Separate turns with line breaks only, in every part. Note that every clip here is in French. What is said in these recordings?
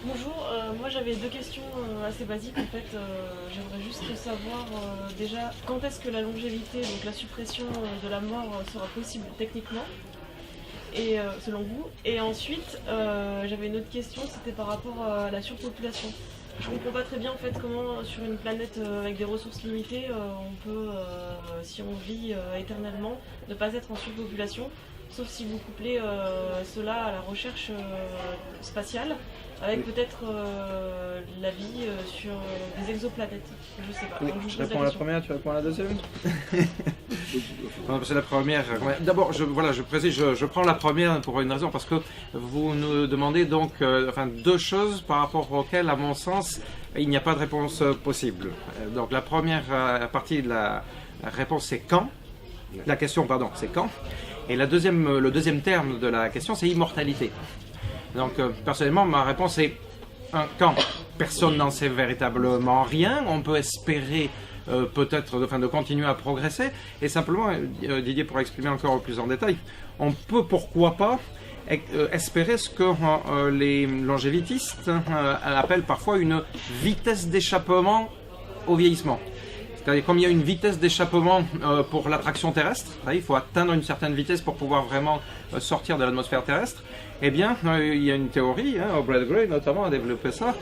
Bonjour, moi j'avais deux questions assez basiques en fait. J'aimerais juste savoir déjà quand est-ce que la longévité, donc la suppression de la mort sera possible techniquement et selon vous. Et ensuite j'avais une autre question, c'était par rapport à la surpopulation. Je comprends pas très bien en fait comment sur une planète avec des ressources limitées on peut, si on vit éternellement, ne pas être en surpopulation. Sauf si vous couplez cela à la recherche spatiale, avec
Oui.
peut-être la vie sur des exoplanètes. Je sais pas.
Oui.
Donc, je
Je
vous pose
réponds à
la
la
question.
première, tu réponds à la deuxième.
Non, c'est la première. D'abord, je précise, je prends la première pour une raison, parce que vous nous demandez donc deux choses par rapport auxquelles, à mon sens, il n'y a pas de réponse possible. Donc la première partie de la réponse, c'est quand. La question, pardon, c'est quand. Et le deuxième terme de la question, c'est immortalité. Donc personnellement, ma réponse est quand personne n'en sait véritablement rien, on peut espérer peut-être de continuer à progresser. Et simplement, Didier pourra exprimer encore plus en détail, on peut pourquoi pas espérer ce que les longévitistes appellent parfois une vitesse d'échappement au vieillissement. C'est-à-dire, comme il y a une vitesse d'échappement pour l'attraction terrestre, il faut atteindre une certaine vitesse pour pouvoir vraiment sortir de l'atmosphère terrestre, eh bien, il y a une théorie, Brad Gray notamment a développé ça,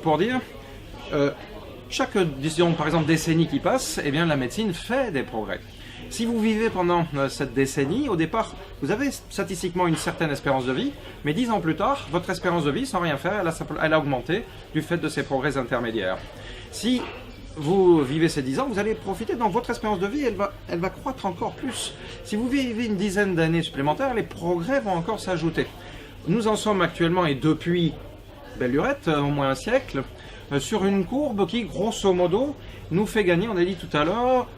pour dire chaque, disons, par exemple, décennie qui passe, eh bien, la médecine fait des progrès. Si vous vivez pendant cette décennie, au départ, vous avez statistiquement une certaine espérance de vie, mais 10 ans plus tard, votre espérance de vie, sans rien faire, elle a augmenté du fait de ces progrès intermédiaires. Si vous vivez ces 10 ans, vous allez profiter, donc votre espérance de vie, elle va croître encore plus. Si vous vivez une dizaine d'années supplémentaires, les progrès vont encore s'ajouter. Nous en sommes actuellement, et depuis belle lurette, au moins un siècle, sur une courbe qui, grosso modo, nous fait gagner, on a dit tout à l'heure,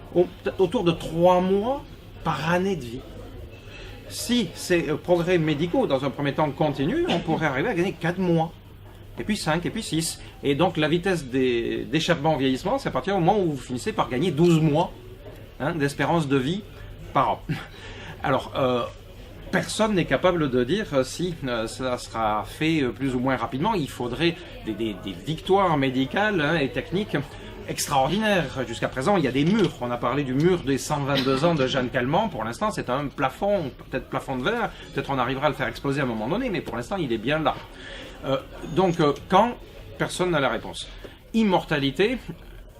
autour de 3 mois par année de vie. Si ces progrès médicaux, dans un premier temps, continuent, on pourrait arriver à gagner 4 mois. Et puis 5, et puis 6. Et donc la vitesse d'échappement au vieillissement, c'est à partir du moment où vous finissez par gagner 12 mois d'espérance de vie par an. Alors, personne n'est capable de dire si ça sera fait plus ou moins rapidement. Il faudrait des victoires médicales et techniques extraordinaires. Jusqu'à présent, il y a des murs. On a parlé du mur des 122 ans de Jeanne Calment. Pour l'instant, c'est un plafond, peut-être plafond de verre. Peut-être on arrivera à le faire exploser à un moment donné, mais pour l'instant, il est bien là. Donc, quand personne n'a la réponse. Immortalité,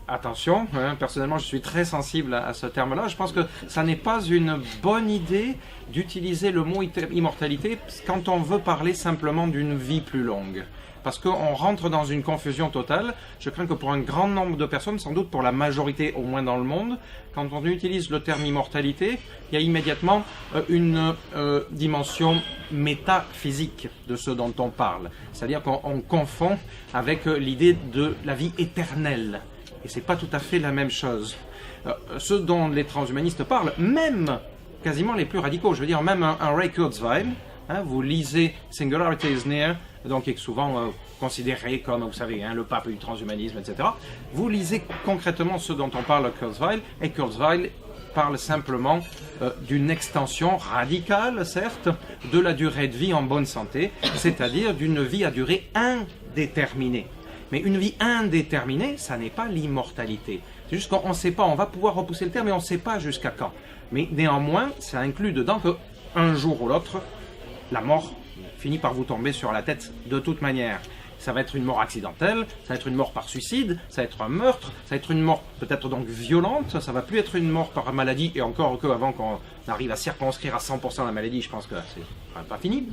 attention, personnellement je suis très sensible à ce terme-là. Je pense que ça n'est pas une bonne idée d'utiliser le mot immortalité quand on veut parler simplement d'une vie plus longue. Parce qu'on rentre dans une confusion totale. Je crains que pour un grand nombre de personnes, sans doute pour la majorité au moins dans le monde, quand on utilise le terme immortalité, il y a immédiatement une dimension métaphysique de ce dont on parle. C'est-à-dire qu'on confond avec l'idée de la vie éternelle. Et c'est pas tout à fait la même chose. Ce dont les transhumanistes parlent, même quasiment les plus radicaux, je veux dire même un Ray Kurzweil, vous lisez Singularity is Near, donc qui est souvent considéré comme, vous savez, le pape du transhumanisme, etc. Vous lisez concrètement ce dont on parle Kurzweil, et Kurzweil parle simplement d'une extension radicale, certes, de la durée de vie en bonne santé, c'est-à-dire d'une vie à durée indéterminée. Mais une vie indéterminée, ça n'est pas l'immortalité. C'est juste qu'on ne sait pas, on va pouvoir repousser le terme, mais on ne sait pas jusqu'à quand. Mais néanmoins, ça inclut dedans qu'un jour ou l'autre, la mort finit par vous tomber sur la tête de toute manière. Ça va être une mort accidentelle, ça va être une mort par suicide, ça va être un meurtre, ça va être une mort peut-être donc violente, ça va plus être une mort par maladie, et encore qu'avant qu'on arrive à circonscrire à 100% la maladie, je pense que c'est pas fini.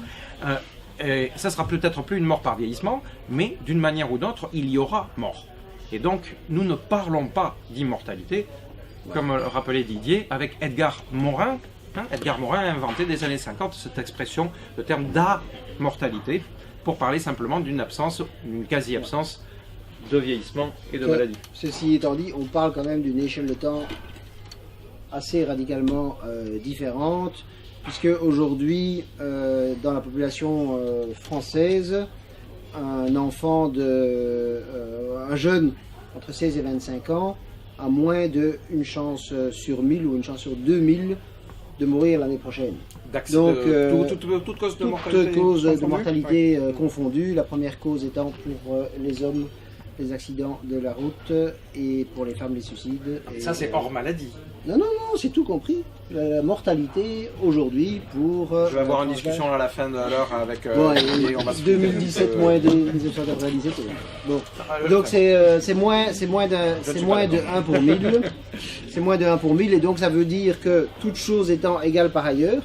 Et ça sera peut-être plus une mort par vieillissement, mais d'une manière ou d'autre, il y aura mort. Et donc, nous ne parlons pas d'immortalité, comme le rappelait Didier, avec Edgar Morin. Edgar Morin a inventé des années 50 cette expression, le terme d'amortalité, pour parler simplement d'une absence, d'une quasi-absence de vieillissement et de maladie.
Ceci étant dit, on parle quand même d'une échelle de temps assez radicalement différente, puisque aujourd'hui, dans la population française, un jeune entre 16 et 25 ans a moins d'une chance sur 1000 ou une chance sur 2000 de mourir l'année prochaine.
Donc, toute cause de
Toutes
mortalité
causes de
confondue.
mortalité confondues, la première cause étant pour les hommes les accidents de la route et pour les femmes les suicides. Et,
Ça, c'est hors maladie.
Non, c'est tout compris. La mortalité aujourd'hui pour...
Je vais avoir une discussion à la fin de l'heure avec...
Bon,
et on va se
2017 moins 1997. Bon. Donc c'est moins de 1 pour 1000. C'est moins de 1 pour 1000 et donc ça veut dire que toutes choses étant égales par ailleurs,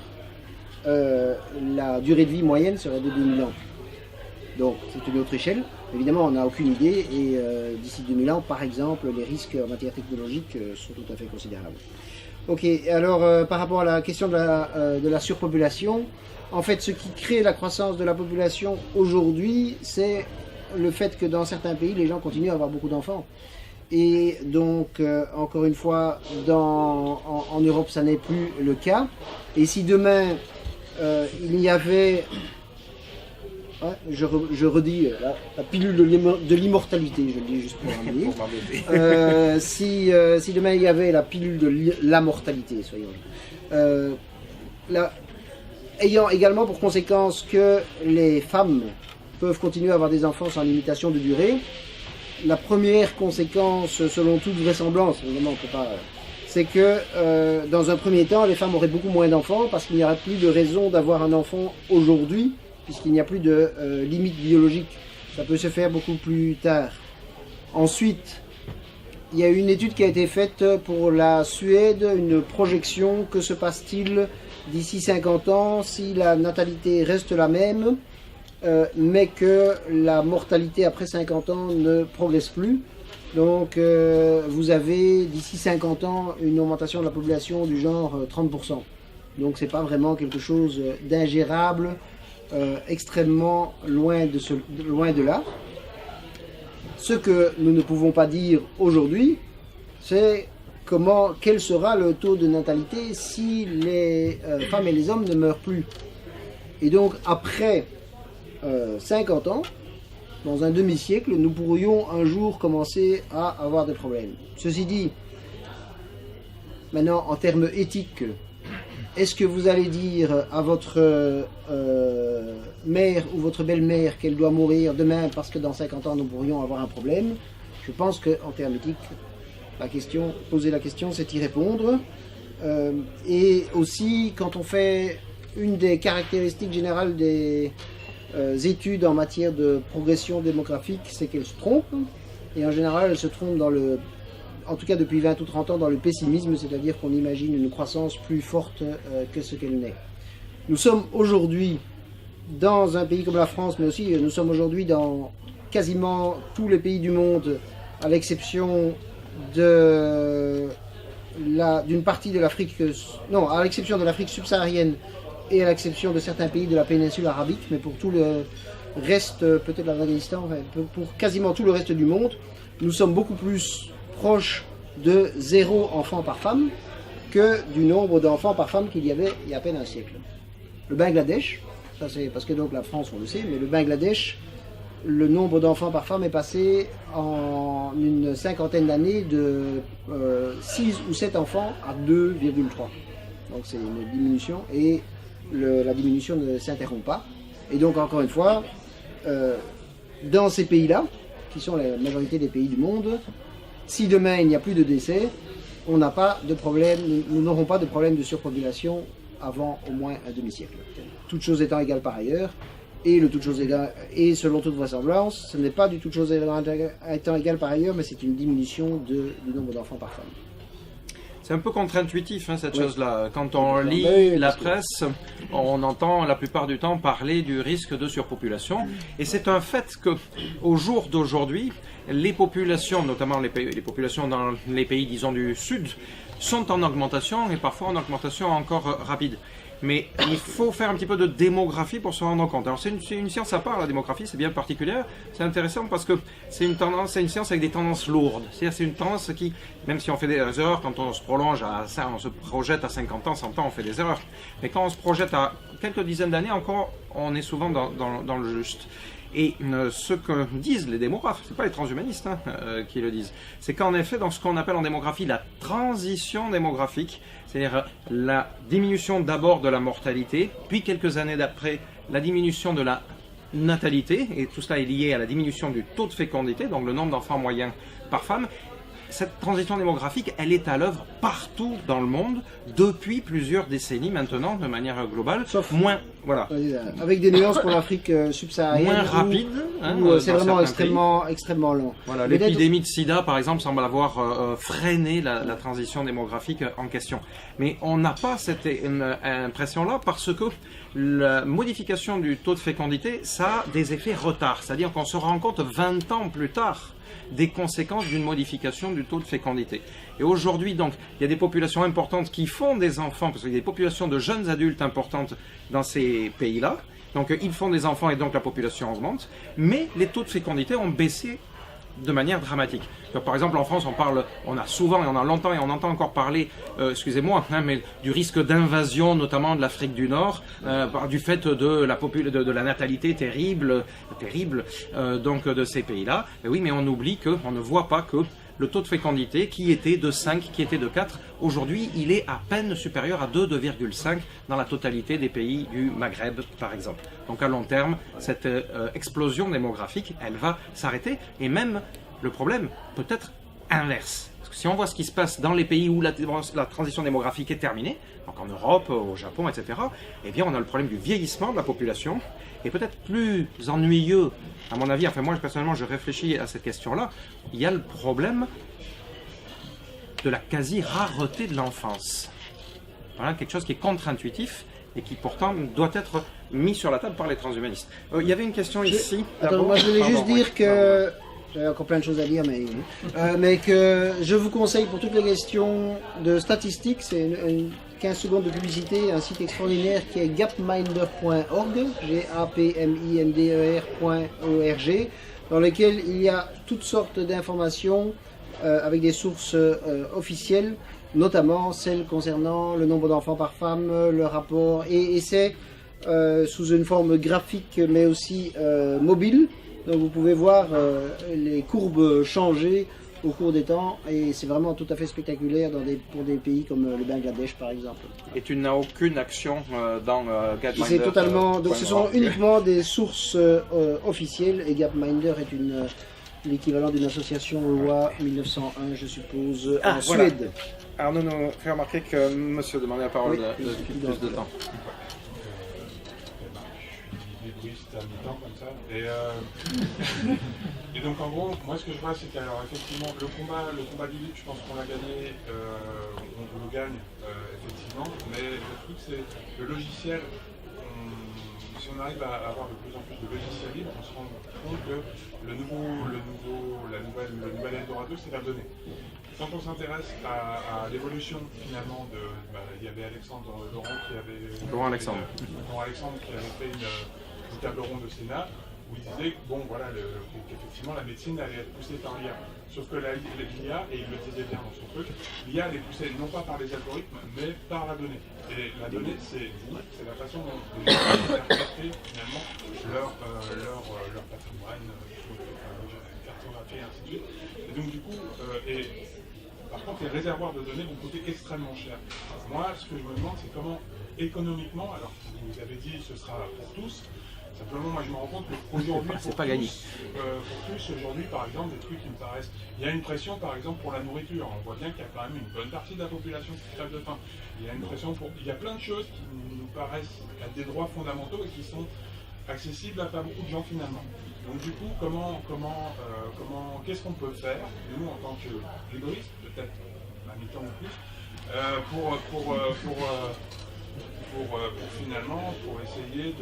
la durée de vie moyenne serait de 2000 ans. Donc c'est une autre échelle. Évidemment, on n'a aucune idée et d'ici 2000 ans, par exemple, les risques en matière technologique sont tout à fait considérables. Ok, alors par rapport à la question de la surpopulation, en fait, ce qui crée la croissance de la population aujourd'hui, c'est le fait que dans certains pays, les gens continuent à avoir beaucoup d'enfants. Et donc, encore une fois, en Europe, ça n'est plus le cas. Et si demain, il y avait... Ouais, je redis la pilule de l'immortalité, je le dis juste pour m'embêter. Si demain il y avait la pilule de la mortalité, soyons ayant également pour conséquence que les femmes peuvent continuer à avoir des enfants sans limitation de durée, la première conséquence, selon toute vraisemblance, évidemment on peut pas... c'est que dans un premier temps, les femmes auraient beaucoup moins d'enfants parce qu'il n'y aurait plus de raison d'avoir un enfant aujourd'hui, puisqu'il n'y a plus de limite biologique. Ça peut se faire beaucoup plus tard. Ensuite, il y a une étude qui a été faite pour la Suède, une projection, que se passe-t-il d'ici 50 ans si la natalité reste la même, mais que la mortalité après 50 ans ne progresse plus. Donc vous avez d'ici 50 ans une augmentation de la population du genre 30%. Donc c'est pas vraiment quelque chose d'ingérable, extrêmement loin de là. Ce que nous ne pouvons pas dire aujourd'hui, c'est quel sera le taux de natalité si les femmes et les hommes ne meurent plus. Et donc après 50 ans, dans un demi-siècle, nous pourrions un jour commencer à avoir des problèmes. Ceci dit, maintenant en termes éthiques, est-ce que vous allez dire à votre mère ou votre belle-mère qu'elle doit mourir demain parce que dans 50 ans nous pourrions avoir un problème? Je pense qu'en termes éthiques, poser la question, c'est y répondre. Et aussi, quand on fait une des caractéristiques générales des études en matière de progression démographique, c'est qu'elles se trompent. Et en général, elles se trompent en tout cas depuis 20 ou 30 ans, dans le pessimisme, c'est-à-dire qu'on imagine une croissance plus forte que ce qu'elle n'est. Nous sommes aujourd'hui dans un pays comme la France, mais aussi nous sommes aujourd'hui dans quasiment tous les pays du monde, à l'exception d'une partie de l'Afrique, non, à l'exception de l'Afrique subsaharienne et à l'exception de certains pays de la péninsule arabique, mais pour tout le reste, peut-être l'Afghanistan, enfin, pour quasiment tout le reste du monde, nous sommes beaucoup plus proche de 0 enfants par femme que du nombre d'enfants par femme qu'il y avait il y a à peine un siècle. Le Bangladesh, ça c'est parce que donc la France on le sait, mais le Bangladesh, le nombre d'enfants par femme est passé en une cinquantaine d'années de 6 ou 7 enfants à 2,3. Donc c'est une diminution et la diminution ne s'interrompt pas. Et donc encore une fois, dans ces pays-là, qui sont la majorité des pays du monde, si demain il n'y a plus de décès, on n'a pas de problème, nous n'aurons pas de problème de surpopulation avant au moins un demi-siècle. Toutes choses étant égales par ailleurs, et selon toute vraisemblance, ce n'est pas du toutes choses étant égales par ailleurs, mais c'est une diminution du nombre d'enfants par femme.
C'est un peu contre-intuitif, cette
Oui.
chose-là. Quand on lit la presse, on entend la plupart du temps parler du risque de surpopulation. Et c'est un fait qu'au jour d'aujourd'hui, les populations, notamment les populations dans les pays, disons, du Sud, sont en augmentation et parfois en augmentation encore rapide. Mais il faut faire un petit peu de démographie pour se rendre compte. Alors c'est une science à part, la démographie, c'est bien particulière. C'est intéressant parce que c'est une science avec des tendances lourdes. C'est-à-dire c'est une tendance qui, même si on fait des erreurs, quand on se prolonge on se projette à 50 ans, 100 ans, on fait des erreurs. Mais quand on se projette à quelques dizaines d'années encore, on est souvent dans le juste. Et ce que disent les démographes, c'est pas les transhumanistes qui le disent, c'est qu'en effet, dans ce qu'on appelle en démographie la transition démographique, c'est-à-dire la diminution d'abord de la mortalité, puis quelques années d'après, la diminution de la natalité, et tout cela est lié à la diminution du taux de fécondité, donc le nombre d'enfants moyens par femme. Cette transition démographique, elle est à l'œuvre partout dans le monde depuis plusieurs décennies maintenant, de manière globale.
Sauf
moins, voilà,
avec des nuances pour l'Afrique subsaharienne.
moins rapide.
Où c'est
dans
vraiment
certains
extrêmement lent.
Voilà,
Mais
l'épidémie de sida, par exemple, semble avoir freiné la transition démographique en question. Mais on n'a pas cette impression-là parce que la modification du taux de fécondité, ça a des effets retard. C'est-à-dire qu'on se rend compte 20 ans plus tard des conséquences d'une modification du taux de fécondité. Et aujourd'hui, donc, il y a des populations importantes qui font des enfants, parce qu'il y a des populations de jeunes adultes importantes dans ces pays-là. Donc, ils font des enfants et donc la population augmente. Mais les taux de fécondité ont baissé de manière dramatique. Donc, par exemple, en France, on a souvent et on a longtemps et on entend encore parler, excusez-moi, mais du risque d'invasion, notamment de l'Afrique du Nord, du fait de la natalité terrible, donc de ces pays-là. Et oui, mais on oublie on ne voit pas que le taux de fécondité, qui était de 5, qui était de 4, aujourd'hui, il est à peine supérieur à 2,5 dans la totalité des pays du Maghreb, par exemple. Donc à long terme, cette explosion démographique, elle va s'arrêter. Et même, le problème peut être inverse. Parce que si on voit ce qui se passe dans les pays où la transition démographique est terminée, donc en Europe, au Japon, etc., eh bien on a le problème du vieillissement de la population. Et peut-être plus ennuyeux, à mon avis, enfin moi personnellement je réfléchis à cette question-là, il y a le problème de la quasi-rareté de l'enfance. Voilà, quelque chose qui est contre-intuitif et qui pourtant doit être mis sur la table par les transhumanistes. Il y avait une question ici.
Attends, moi je voulais juste dire que... J'avais encore plein de choses à dire, mais que je vous conseille pour toutes les questions de statistiques, c'est 15 secondes de publicité, un site extraordinaire qui est gapminder.org, gapminder.org, dans lequel il y a toutes sortes d'informations avec des sources officielles, notamment celles concernant le nombre d'enfants par femme, le rapport, et c'est sous une forme graphique mais aussi mobile. Donc vous pouvez voir les courbes changer au cours des temps et c'est vraiment tout à fait spectaculaire pour des pays comme le Bangladesh par exemple.
Et tu n'as aucune action dans Gapminder.
C'est totalement. Donc ce sont uniquement des sources officielles et Gapminder est l'équivalent d'une association loi 1901 je suppose en Suède.
Arnaud nous fait remarquer que monsieur demandait la parole depuis plus de temps.
À mi-temps comme ça. Et donc en gros, moi ce que je vois c'est qu'alors effectivement le combat du libre, je pense qu'on l'a gagné, on le gagne effectivement, mais le truc c'est le logiciel, si on arrive à avoir de plus en plus de logiciels libres, on se rend compte que le nouvel Eldorado c'est la donnée. Quand on s'intéresse à l'évolution finalement il y avait Alexandre Laurent qui avait fait une table ronde au Sénat où il disait qu'effectivement la médecine allait être poussée par l'IA. Sauf que l'IA, et il le disait bien dans son truc, l'IA elle est poussée non pas par les algorithmes, mais par la donnée. Et la donnée, c'est la façon dont les gens interprètent finalement leur patrimoine, cartographie et ainsi de suite. Et donc du coup, par contre, les réservoirs de données vont coûter extrêmement cher. Moi, ce que je me demande, c'est comment économiquement, alors vous avez dit ce sera pour tous, simplement, moi je me rends compte qu'aujourd'hui, pour tous, aujourd'hui, par exemple, des trucs qui me paraissent. Il y a une pression, par exemple, pour la nourriture. On voit bien qu'il y a quand même une bonne partie de la population qui crève de faim. Il y a une pression il y a plein de choses qui nous paraissent être des droits fondamentaux et qui sont accessibles à pas beaucoup de gens finalement. Donc du coup, qu'est-ce qu'on peut faire, nous en tant que libriste, peut-être à mi-temps ou plus, pour essayer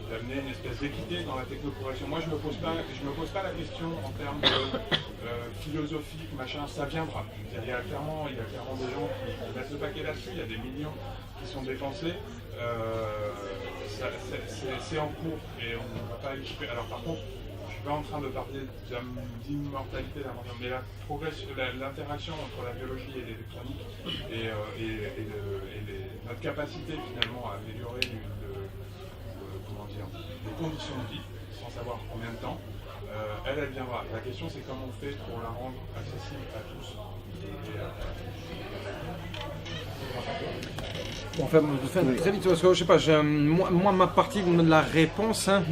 d'amener une espèce d'équité dans la technocorrection. Moi, je me pose pas la question en termes de philosophique, machin, ça viendra. Je veux dire, il y a clairement des gens qui mettent le paquet là-dessus, il y a des millions qui sont dépensés. C'est en cours et on ne va pas équiper. Alors par contre, je suis pas en train de parler d'immortalité, mais l'interaction entre la biologie et l'électronique et notre capacité finalement à améliorer des conditions de vie, sans savoir combien de temps, elle viendra. La question, c'est comment on fait pour la rendre accessible à tous.
Enfin, très vite, parce que je sais pas, moi ma partie de la réponse, hein,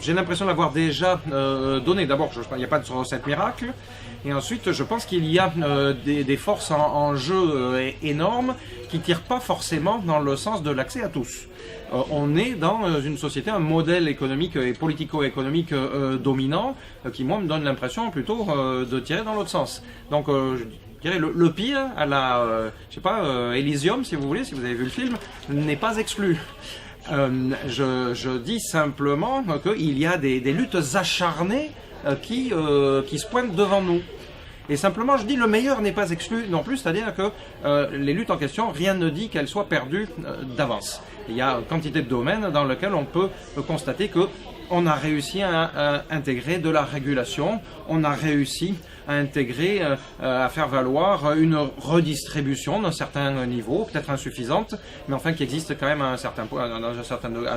j'ai l'impression de l'avoir déjà donnée. D'abord, il n'y a pas de recette miracle, et ensuite, je pense qu'il y a des forces en jeu énormes qui ne tirent pas forcément dans le sens de l'accès à tous. On est dans une société, un modèle économique et politico-économique dominant qui, moi, me donne l'impression plutôt de tirer dans l'autre sens. Donc, je dirais le pire à la, je sais pas, Elysium, si vous voulez, si vous avez vu le film, n'est pas exclu. Je dis simplement qu'il y a des luttes acharnées qui se pointent devant nous. Et simplement, je dis le meilleur n'est pas exclu non plus, c'est-à-dire que les luttes en question, rien ne dit qu'elles soient perdues d'avance. Il y a une quantité de domaines dans lesquels on peut constater que on a réussi à intégrer de la régulation, on a réussi à intégrer, à faire valoir une redistribution d'un certain niveau, peut-être insuffisante, mais enfin qui existe quand même à un certain point, à un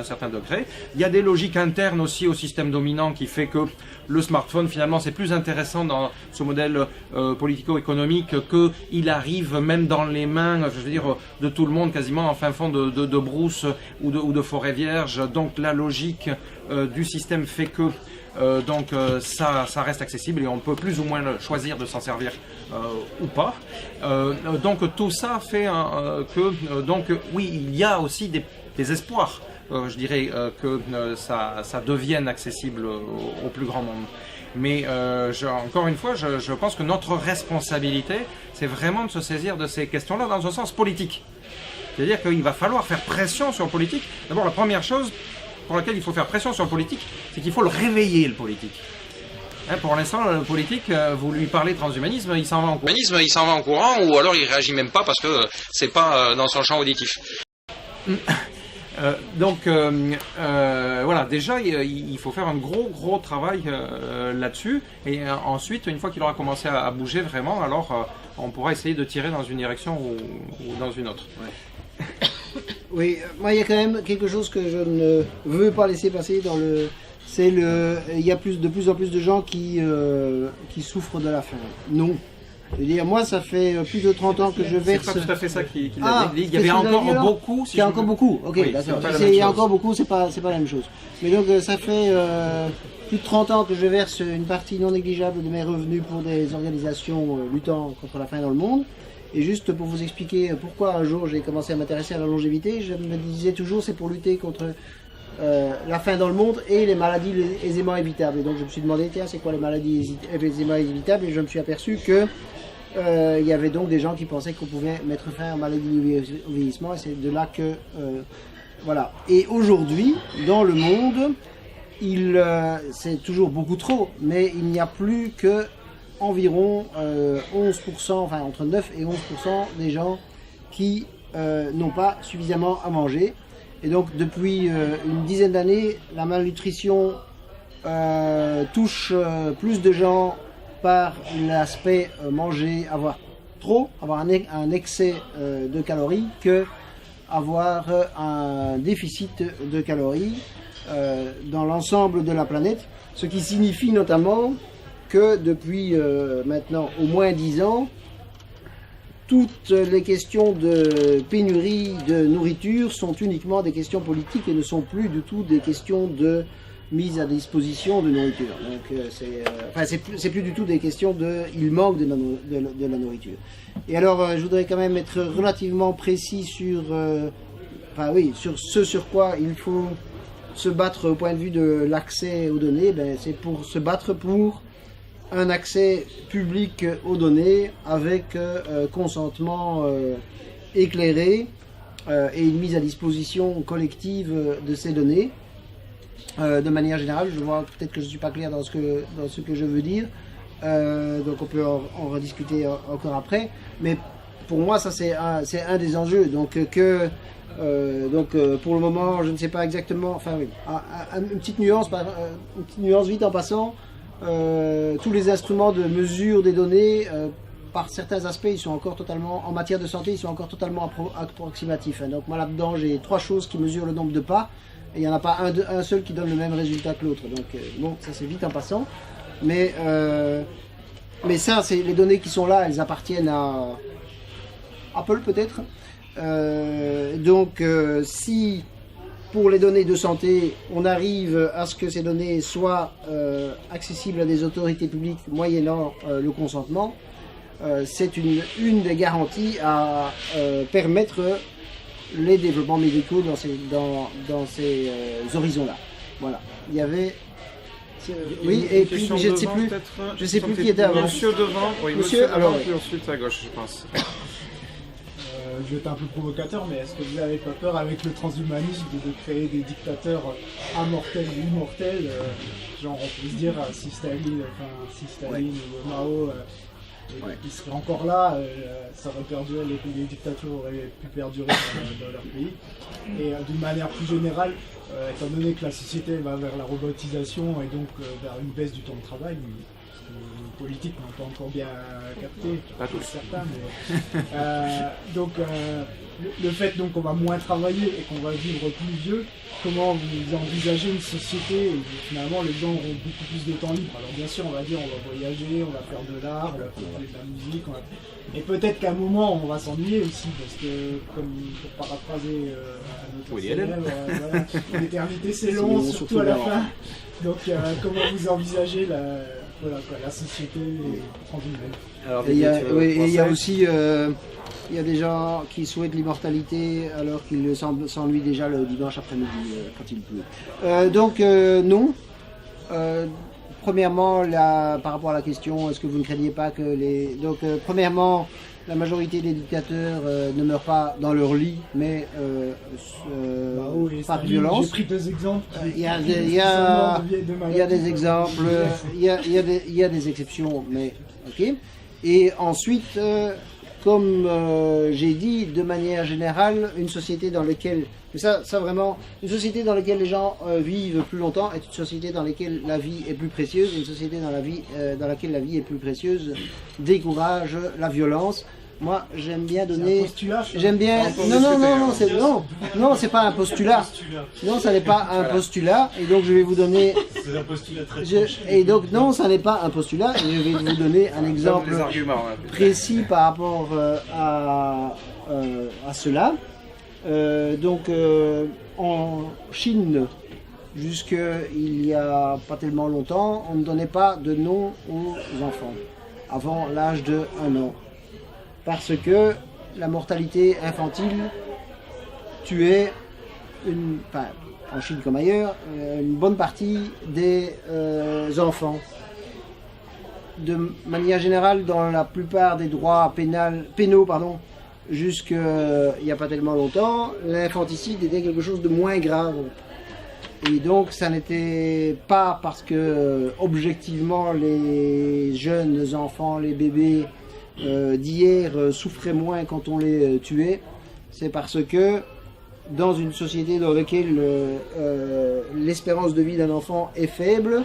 certain degré. Il y a des logiques internes aussi au système dominant qui fait que le smartphone, finalement, c'est plus intéressant dans ce modèle politico-économique qu'il arrive même dans les mains, je veux dire, de tout le monde, quasiment en fin fond de brousse ou de forêt vierge. Donc la logique du système fait que ça reste accessible et on peut plus ou moins choisir de s'en servir ou pas. Donc tout ça fait que donc oui, il y a aussi des espoirs. Je dirais que ça devienne accessible au plus grand nombre. Mais encore une fois, je pense que notre responsabilité, c'est vraiment de se saisir de ces questions-là dans un sens politique. C'est-à-dire qu'il va falloir faire pression sur le politique. D'abord, la première chose pour laquelle il faut faire pression sur le politique, c'est qu'il faut le réveiller, le politique. Hein, pour l'instant, le politique, vous lui parlez transhumanisme, il s'en va en courant, ou alors il réagit même pas parce que c'est pas dans son champ auditif. Voilà, déjà il faut faire un gros travail là-dessus, et ensuite, une fois qu'il aura commencé à bouger vraiment, alors on pourra essayer de tirer dans une direction ou dans une autre.
Ouais. Oui, moi il y a quand même quelque chose que je ne veux pas laisser passer dans le... il y a de plus en plus de gens qui souffrent de la faim. Non. Je veux dire, moi ça fait plus de 30 ans que je verse...
C'est pas tout à fait ça qu'il a dit. Il y avait encore beaucoup.
Il y a encore beaucoup, ok, oui, d'accord. Il y a encore beaucoup, c'est pas la même chose. Mais donc ça fait plus de 30 ans que je verse une partie non négligeable de mes revenus pour des organisations luttant contre la faim dans le monde. Et juste pour vous expliquer pourquoi un jour j'ai commencé à m'intéresser à la longévité, je me disais toujours c'est pour lutter contre la faim dans le monde et les maladies aisément évitables. Et donc je me suis demandé, tiens, c'est quoi les maladies aisément évitables? Et je me suis aperçu que il y avait donc des gens qui pensaient qu'on pouvait mettre fin aux maladies au vieillissement, et c'est de là que... voilà. Et aujourd'hui, dans le monde, c'est toujours beaucoup trop, mais il n'y a plus que environ 11%, enfin entre 9 et 11% des gens qui n'ont pas suffisamment à manger. Et donc depuis une dizaine d'années, la malnutrition touche plus de gens par l'aspect manger, avoir trop, avoir un excès de calories, que avoir un déficit de calories dans l'ensemble de la planète, ce qui signifie notamment que depuis maintenant au moins 10 ans, toutes les questions de pénurie de nourriture sont uniquement des questions politiques et ne sont plus du tout des questions de mise à disposition de nourriture. Donc c'est plus du tout des questions de il manque de la nourriture. Et alors je voudrais quand même être relativement précis sur sur ce sur quoi il faut se battre au point de vue de l'accès aux données. C'est pour se battre pour un accès public aux données avec consentement éclairé et une mise à disposition collective de ces données. De manière générale, je vois peut-être que je ne suis pas clair dans ce que je veux dire, donc on peut en rediscuter encore après, mais pour moi ça c'est un des enjeux, donc pour le moment je ne sais pas exactement, enfin oui, une petite nuance vite en passant. Tous les instruments de mesure des données, par certains aspects, ils sont encore totalement, en matière de santé, ils sont encore totalement approximatifs. Donc moi là-dedans, j'ai 3 choses qui mesurent le nombre de pas. Et il n'y en a pas un seul qui donne le même résultat que l'autre. Donc bon, ça c'est vite en passant. Mais ça, c'est les données qui sont là, elles appartiennent à Apple peut-être. Donc si pour les données de santé, on arrive à ce que ces données soient accessibles à des autorités publiques moyennant le consentement, c'est une des garanties à permettre les développements médicaux dans ces horizons-là. Voilà. Il y avait... Oui, et puis je ne sais plus qui était avant.
Monsieur devant, oui, monsieur devant, puis ensuite à gauche, je pense.
Je vais être un peu provocateur, mais est-ce que vous n'avez pas peur avec le transhumanisme de créer des dictateurs immortels ou immortels, genre on peut se dire si Staline ou Mao ils seraient encore là, ça aurait perduré, les dictatures auraient pu perdurer dans leur pays. Et d'une manière plus générale, étant donné que la société va vers la robotisation et donc vers une baisse du temps de travail, les politiques n'ont pas encore bien capté,
pas tous
certains, mais donc le fait donc qu'on va moins travailler et qu'on va vivre plus vieux, comment vous envisagez une société où finalement les gens auront beaucoup plus de temps libre? Alors bien sûr on va dire on va voyager, on va faire de l'art, on va faire de la musique, et peut-être qu'à un moment on va s'ennuyer aussi parce que comme pour paraphraser un autre célèbre, l'éternité c'est long, surtout à la fin. Donc comment vous envisagez la société transhumaine?
Alors, il y a aussi il y a des gens qui souhaitent l'immortalité alors qu'ils s'ennuient déjà le dimanche après-midi quand il pleut. Donc non. Premièrement, par rapport à la question, est-ce que vous ne craignez pas que les... Donc premièrement, la majorité des dictateurs ne meurent pas dans leur lit, mais par violence.
J'ai pris deux exemples.
Il y a des exemples, il y a des exceptions, mais ok. Et ensuite, comme j'ai dit, de manière générale, une société dans laquelle, mais ça vraiment, une société dans laquelle les gens vivent plus longtemps est une société dans laquelle la vie est plus précieuse. Une société dans laquelle la vie est plus précieuse décourage la violence. Moi, j'aime bien donner. J'aime bien. Non, c'est pas un postulat. Non, ça n'est pas un postulat. Et donc, je vais vous donner.
C'est un postulat très
Et donc, non, ça n'est pas un postulat. Et je vais vous donner un exemple précis par rapport à cela. Donc, en Chine, jusqu'il y a pas tellement longtemps, on ne donnait pas de nom aux enfants avant l'âge de 1 an. Parce que la mortalité infantile tuait, en Chine comme ailleurs, une bonne partie des enfants. De manière générale, dans la plupart des droits pénaux, jusqu'il n'y a pas tellement longtemps, l'infanticide était quelque chose de moins grave. Et donc, ça n'était pas parce que, objectivement, les jeunes enfants, les bébés, d'hier souffraient moins quand on les tuait, c'est parce que dans une société dans laquelle l'espérance de vie d'un enfant est faible,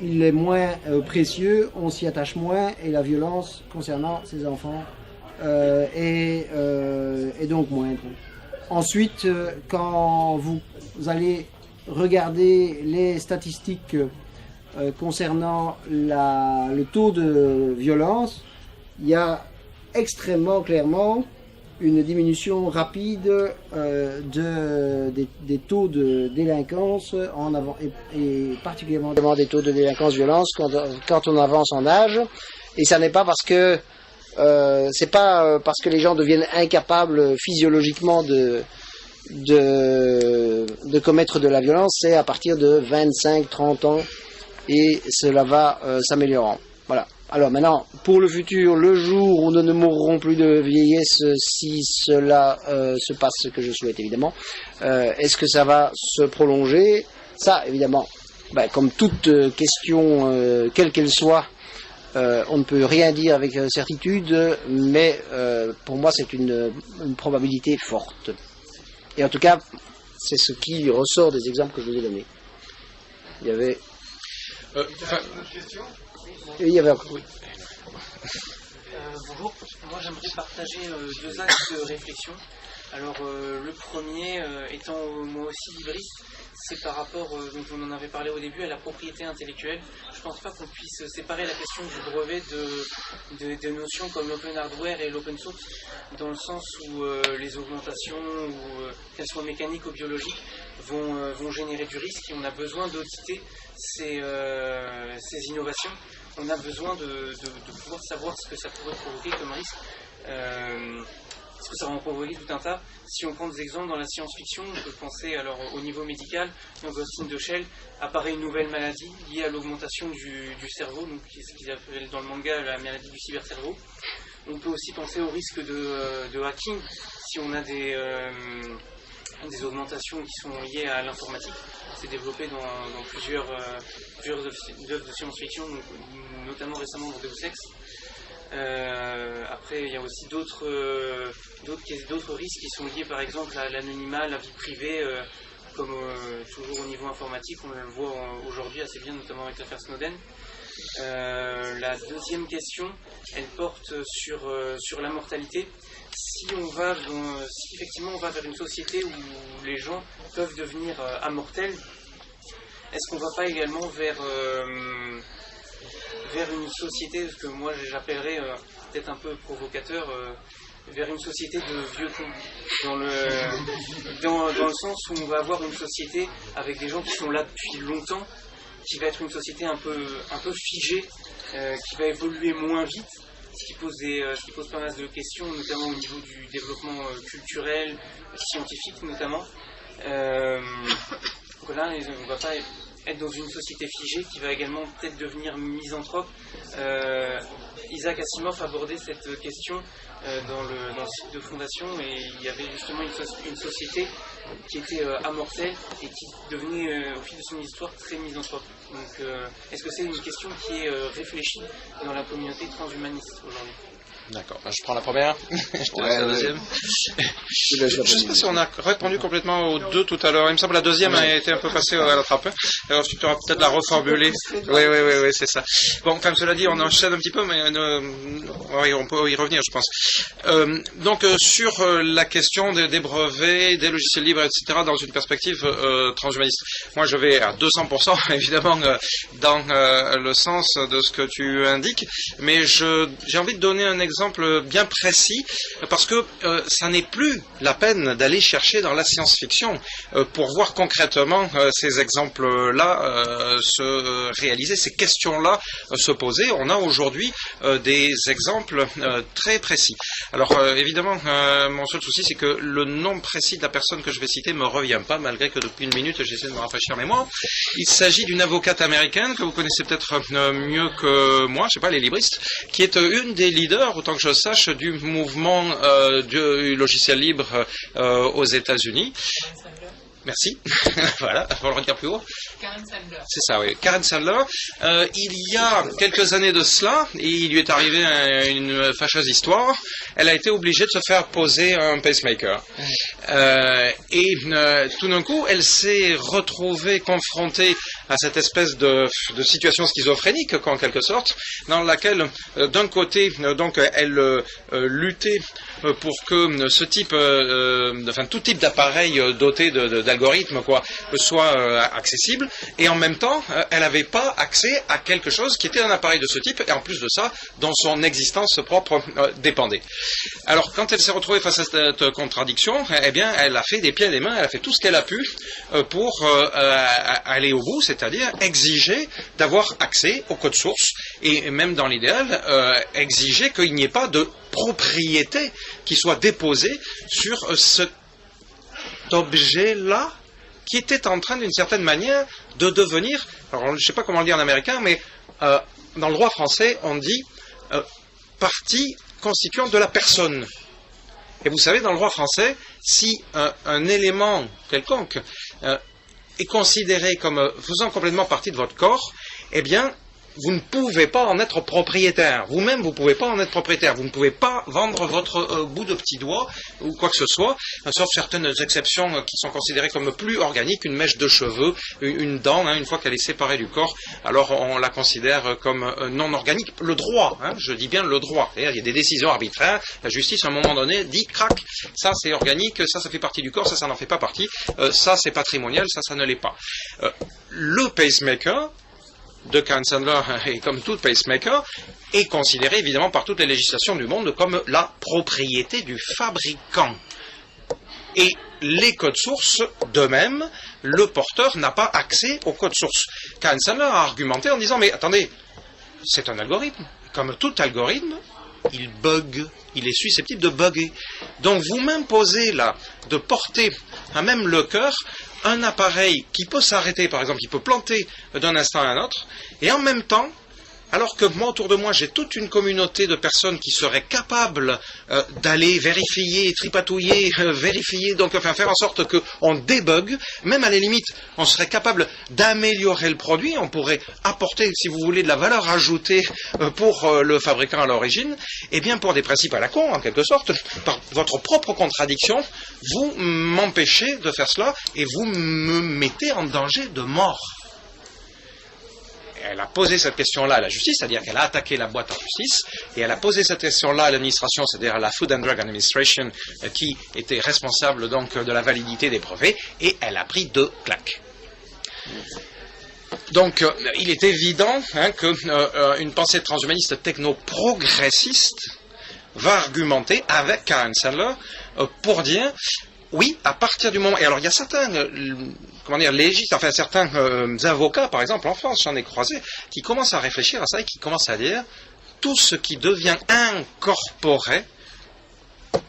il est moins précieux, on s'y attache moins et la violence concernant ces enfants est donc moindre. Ensuite, quand vous allez regarder les statistiques concernant le taux de violence, il y a extrêmement clairement une diminution rapide des taux de délinquance et particulièrement des taux de délinquance violence quand on avance en âge. Et ça n'est pas parce que c'est pas parce que les gens deviennent incapables physiologiquement de commettre de la violence, c'est à partir de 25-30 ans et cela va s'améliorant. Voilà. Alors maintenant, pour le futur, le jour où nous ne mourrons plus de vieillesse, si cela se passe, ce que je souhaite évidemment, est-ce que ça va se prolonger? Ça, évidemment, comme toute question, quelle qu'elle soit, on ne peut rien dire avec certitude, mais pour moi c'est une probabilité forte. Et en tout cas, c'est ce qui ressort des exemples que je vous ai donnés. Il y avait... Et il y avait... Oui.
Bonjour, moi j'aimerais partager 2 axes de réflexion.
Alors le premier, étant moi aussi libriste, c'est par rapport, donc on en avait parlé au début, à la propriété intellectuelle. Je pense pas qu'on puisse séparer la question du brevet de notions comme l'open hardware et l'open source, dans le sens où les augmentations, qu'elles soient mécaniques ou biologiques, vont générer du risque, et on a besoin d'auditer ces innovations. On a besoin de pouvoir savoir ce que ça pourrait provoquer comme risque. Parce que ça va en provoquer tout un tas. Si on prend des exemples dans la science-fiction, on peut penser alors au niveau médical. Dans Ghost in the Shell apparaît une nouvelle maladie liée à l'augmentation du cerveau, donc ce qu'ils appellent dans le manga la maladie du cybercerveau. On peut aussi penser au risque de hacking si on a des augmentations qui sont liées à l'informatique. C'est développé dans plusieurs œuvres de science-fiction, notamment récemment dans Deus Ex. Après, il y a aussi d'autres risques qui sont liés par exemple à l'anonymat, la vie privée, comme toujours au niveau informatique, on le voit aujourd'hui assez bien, notamment avec l'affaire Snowden. La deuxième question, elle porte sur la mortalité. Si effectivement on va vers une société où les gens peuvent devenir immortels, est-ce qu'on ne va pas également vers une société, ce que moi j'appellerais peut-être un peu provocateur, vers une société de vieux cons, dans le sens où on va avoir une société avec des gens qui sont là depuis longtemps, qui va être une société un peu figée, qui va évoluer moins vite, ce qui pose pas mal de questions, notamment au niveau du développement culturel, scientifique notamment. Donc là, on ne va pas être dans une société figée qui va également peut-être devenir misanthrope. Isaac Asimov abordait cette question dans le site de Fondation, et il y avait justement une société qui était amorcelle et qui devenait au fil de son histoire très misanthrope. Donc est-ce que c'est une question qui est réfléchie dans la communauté transhumaniste aujourd'hui?
D'accord, je prends la première, je te laisse la deuxième. Je ne sais pas si on a répondu complètement aux deux tout à l'heure. Il me semble que la deuxième a été un peu passée à la trappe. Alors tu pourras peut-être la reformuler. Oui, c'est ça. Bon, comme cela dit, on enchaîne un petit peu, mais on peut y revenir, je pense. Donc sur la question des brevets, des logiciels libres, etc., dans une perspective transhumaniste. Moi, je vais à 200%, évidemment, dans le sens de ce que tu indiques, mais j'ai envie de donner un exemple bien précis, parce que ça n'est plus la peine d'aller chercher dans la science-fiction pour voir concrètement ces exemples-là se réaliser, ces questions-là se poser. On a aujourd'hui des exemples très précis. Alors évidemment, mon seul souci, c'est que le nom précis de la personne que je vais citer ne me revient pas, malgré que depuis une minute, j'essaie de me rafraîchir la mémoire. Il s'agit d'une avocate américaine que vous connaissez peut-être mieux que moi, je sais pas, les libristes, qui est une des leaders, autant que je sache, du mouvement du logiciel libre aux États-Unis. Merci. Voilà, on le redire plus haut.
Karen Sandler.
C'est ça, oui. Karen Sandler. Il y a quelques années de cela, il lui est arrivé une fâcheuse histoire. Elle a été obligée de se faire poser un pacemaker. Et tout d'un coup, elle s'est retrouvée confrontée à cette espèce de situation schizophrénique, en quelque sorte, dans laquelle, d'un côté, donc, elle luttait pour que ce type, tout type d'appareil doté d'algorithmes, soit accessible, et en même temps, elle n'avait pas accès à quelque chose qui était un appareil de ce type, et en plus de ça, dont son existence propre dépendait. Alors, quand elle s'est retrouvée face à cette contradiction, eh bien, elle a fait des pieds et des mains, elle a fait tout ce qu'elle a pu pour aller au bout, c'est-à-dire exiger d'avoir accès au code source, et même dans l'idéal, exiger qu'il n'y ait pas de propriété qui soit déposée sur cet objet-là, qui était en train, d'une certaine manière, de devenir, alors je ne sais pas comment le dire en américain, mais dans le droit français, on dit partie constituante de la personne. Et vous savez, dans le droit français, si un élément quelconque est considéré comme faisant complètement partie de votre corps, eh bien, vous ne pouvez pas en être propriétaire. Vous-même, vous ne pouvez pas en être propriétaire. Vous ne pouvez pas vendre votre bout de petit doigt ou quoi que ce soit, sauf certaines exceptions qui sont considérées comme plus organiques, une mèche de cheveux, une dent, une fois qu'elle est séparée du corps, alors on la considère comme non organique. Le droit, je dis bien le droit. C'est-à-dire, il y a des décisions arbitraires, la justice à un moment donné dit, crac, ça c'est organique, ça fait partie du corps, ça n'en fait pas partie, ça c'est patrimonial, ça ne l'est pas. Le pacemaker de Karen Sandler, et comme tout pacemaker, est considéré évidemment par toutes les législations du monde comme la propriété du fabricant. Et les codes sources, de même, le porteur n'a pas accès aux codes sources. Karen Sandler a argumenté en disant, mais attendez, c'est un algorithme. Comme tout algorithme, il bug, il est susceptible de bugger. Donc vous m'imposez là de porter à même le cœur un appareil qui peut s'arrêter, par exemple, qui peut planter d'un instant à un autre, et en même temps, alors que moi, autour de moi, j'ai toute une communauté de personnes qui seraient capables d'aller vérifier, tripatouiller, vérifier, donc enfin faire en sorte qu'on débug, même à la limite, on serait capable d'améliorer le produit, on pourrait apporter, si vous voulez, de la valeur ajoutée pour le fabricant à l'origine, et bien pour des principes à la con, en quelque sorte, par votre propre contradiction, vous m'empêchez de faire cela et vous me mettez en danger de mort. Elle a posé cette question-là à la justice, c'est-à-dire qu'elle a attaqué la boîte en justice, et elle a posé cette question-là à l'administration, c'est-à-dire à la Food and Drug Administration, qui était responsable donc de la validité des brevets, et elle a pris 2 claques. Donc, il est évident qu'une pensée transhumaniste techno-progressiste va argumenter avec Karen Sandler pour dire... Oui, à partir du moment... Et alors, il y a certains, certains avocats, par exemple, en France, j'en ai croisé, qui commencent à réfléchir à ça et qui commencent à dire tout ce qui devient incorporé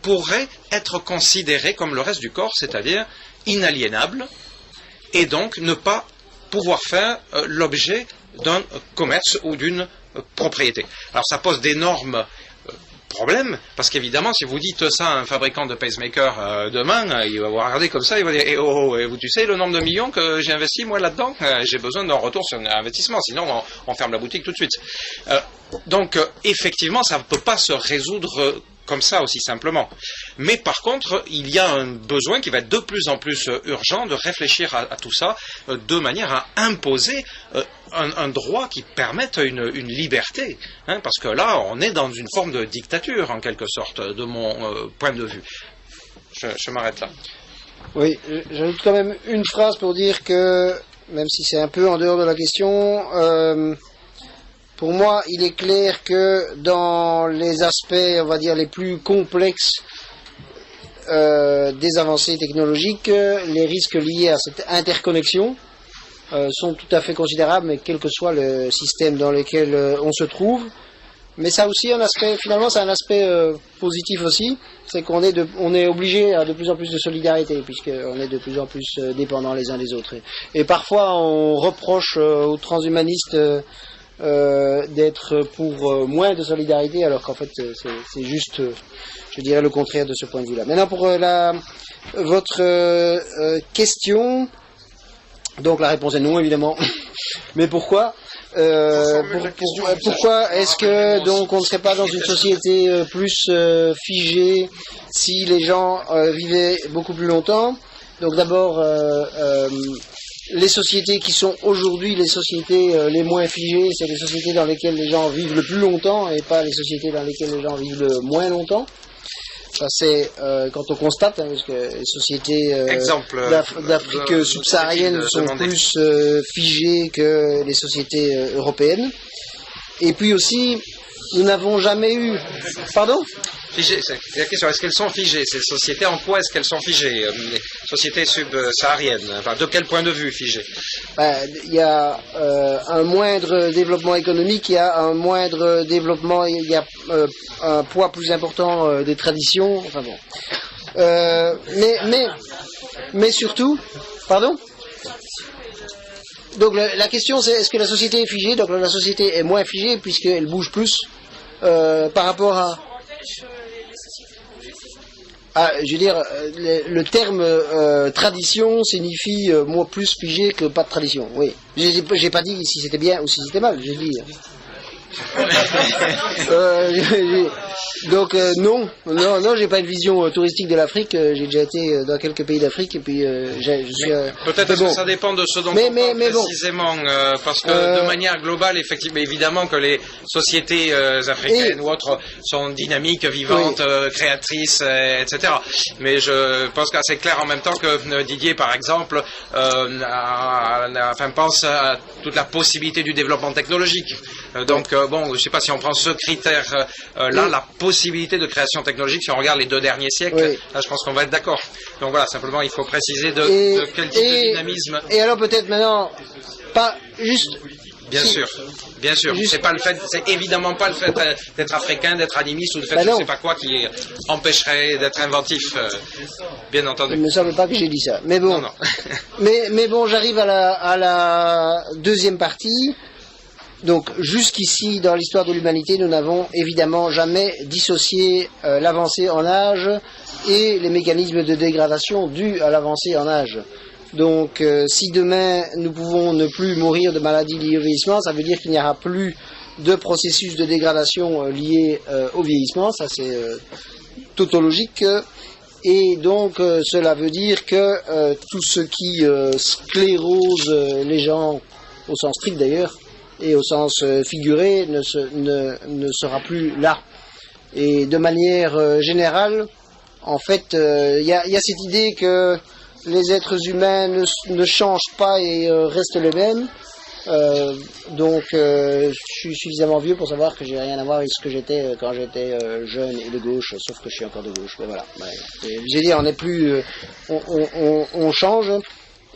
pourrait être considéré comme le reste du corps, c'est-à-dire inaliénable, et donc ne pas pouvoir faire l'objet d'un commerce ou d'une propriété. Alors, ça pose d'énormes... problème, parce qu'évidemment, si vous dites ça à un fabricant de pacemaker demain, il va vous regarder comme ça, il va dire tu sais le nombre de millions que j'ai investi moi là-dedans, j'ai besoin d'un retour sur investissement, sinon on ferme la boutique tout de suite. Donc effectivement, ça ne peut pas se résoudre comme ça aussi simplement. Mais par contre, il y a un besoin qui va être de plus en plus urgent de réfléchir à tout ça de manière à imposer un droit qui permette une liberté. Parce que là, on est dans une forme de dictature, en quelque sorte, de mon point de vue. Je m'arrête là.
Oui, j'ajoute quand même une phrase pour dire que, même si c'est un peu en dehors de la question... pour moi, il est clair que dans les aspects, on va dire, les plus complexes des avancées technologiques, les risques liés à cette interconnexion sont tout à fait considérables, mais quel que soit le système dans lequel on se trouve. Mais ça aussi, un aspect, finalement, c'est un aspect positif aussi, c'est qu'on est obligé à de plus en plus de solidarité, puisqu'on est de plus en plus dépendants les uns des autres. Et parfois, on reproche aux transhumanistes d'être pour moins de solidarité, alors qu'en fait c'est juste, je dirais, le contraire de ce point de vue-là. Maintenant pour votre question, donc la réponse est non évidemment, mais pourquoi pourquoi est-ce que donc on ne serait pas dans une société plus figée si les gens vivaient beaucoup plus longtemps? Donc d'abord les sociétés qui sont aujourd'hui les sociétés les moins figées, c'est les sociétés dans lesquelles les gens vivent le plus longtemps et pas les sociétés dans lesquelles les gens vivent le moins longtemps. Ça c'est quand on constate, parce que les sociétés d'Afrique subsaharienne sont plus figées que les sociétés européennes. Et puis aussi, nous n'avons jamais eu... Pardon ?
Figées, c'est la question, est-ce qu'elles sont figées? Ces sociétés, en quoi est-ce qu'elles sont figées? Les sociétés subsahariennes, enfin, de quel point de vue figées?
Il y a un moindre développement économique, il y a un moindre développement, il y a un poids plus important des traditions, enfin bon. Mais surtout... Pardon? Donc la question c'est, est-ce que la société est figée? Donc la société est moins figée puisqu'elle bouge plus par rapport à... Ah, je veux dire, le terme tradition signifie moi plus pigé que pas de tradition. Oui. J'ai pas dit si c'était bien ou si c'était mal. J'ai dit. Donc non, j'ai pas une vision touristique de l'Afrique. J'ai déjà été dans quelques pays d'Afrique et puis je suis.
Peut-être que ça dépend de ce dont on parle précisément, parce que de manière globale, effectivement, évidemment que les sociétés africaines ou autres sont dynamiques, vivantes, créatrices, etc. Mais je pense que c'est clair en même temps que Didier, par exemple, pense à toute la possibilité du développement technologique. Donc bon, je sais pas si on prend ce critère là, la possibilité de création technologique, si on regarde les 2 derniers siècles, là je pense qu'on va être d'accord. Donc voilà, simplement il faut préciser de quel type de dynamisme.
Et alors peut-être maintenant, pas juste.
Bien sûr. C'est pas le fait, c'est évidemment pas le fait d'être africain, d'être animiste ou de fait je sais pas quoi qui empêcherait d'être inventif, bien entendu.
Il me semble pas que j'ai dit ça. Mais bon. Non. mais bon, j'arrive à la deuxième partie. Donc jusqu'ici, dans l'histoire de l'humanité, nous n'avons évidemment jamais dissocié l'avancée en âge et les mécanismes de dégradation dus à l'avancée en âge. Donc si demain nous pouvons ne plus mourir de maladies liées au vieillissement, ça veut dire qu'il n'y aura plus de processus de dégradation liés au vieillissement, ça c'est tautologique. Et donc cela veut dire que tout ce qui sclérose les gens, au sens strict d'ailleurs, et au sens figuré, ne sera plus là. Et de manière générale, en fait, y a cette idée que les êtres humains ne changent pas et restent les mêmes. Donc, je suis suffisamment vieux pour savoir que j'ai rien à voir avec ce que j'étais quand j'étais jeune et de gauche, sauf que je suis encore de gauche. Mais voilà. J'ai dit, on n'est plus, on change.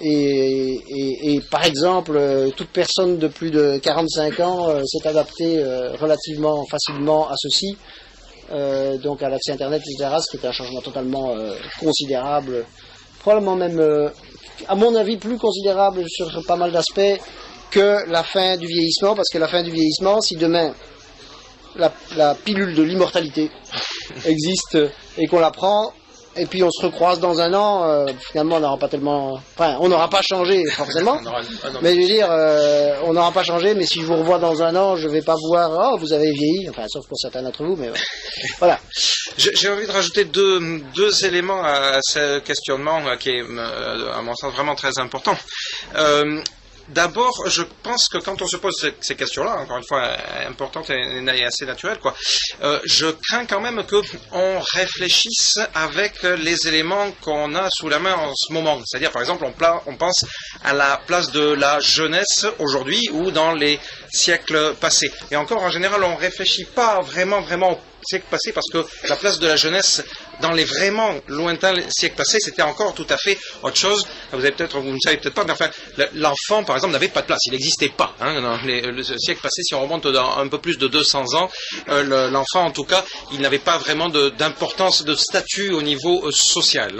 Et par exemple, toute personne de plus de 45 ans s'est adaptée relativement facilement à ceci, donc à l'accès Internet, etc., ce qui est un changement totalement considérable, probablement même, à mon avis, plus considérable sur pas mal d'aspects que la fin du vieillissement, parce que la fin du vieillissement, si demain la pilule de l'immortalité existe et qu'on la prend, et puis on se recroise dans un an, finalement on n'aura pas tellement... Enfin, on n'aura pas changé forcément, mais je veux dire, on n'aura pas changé, mais si je vous revois dans un an, je ne vais pas voir, oh, vous avez vieilli, enfin, sauf pour certains d'entre vous, mais voilà.
J'ai envie de rajouter deux éléments à ce questionnement qui est, à mon sens, vraiment très important. D'abord, je pense que quand on se pose ces questions-là, encore une fois importantes et assez naturelles, je crains quand même qu'on réfléchisse avec les éléments qu'on a sous la main en ce moment. C'est-à-dire, par exemple, on pense à la place de la jeunesse aujourd'hui ou dans les siècles passés. Et encore, en général, on ne réfléchit pas vraiment au siècle passé, parce que la place de la jeunesse dans les vraiment lointains siècles passés, c'était encore tout à fait autre chose. Vous ne savez peut-être pas, mais enfin, l'enfant, par exemple, n'avait pas de place. Il n'existait pas. Dans le siècle passé, si on remonte dans un peu plus de 200 ans, l'enfant, en tout cas, il n'avait pas vraiment d'importance, de statut au niveau social.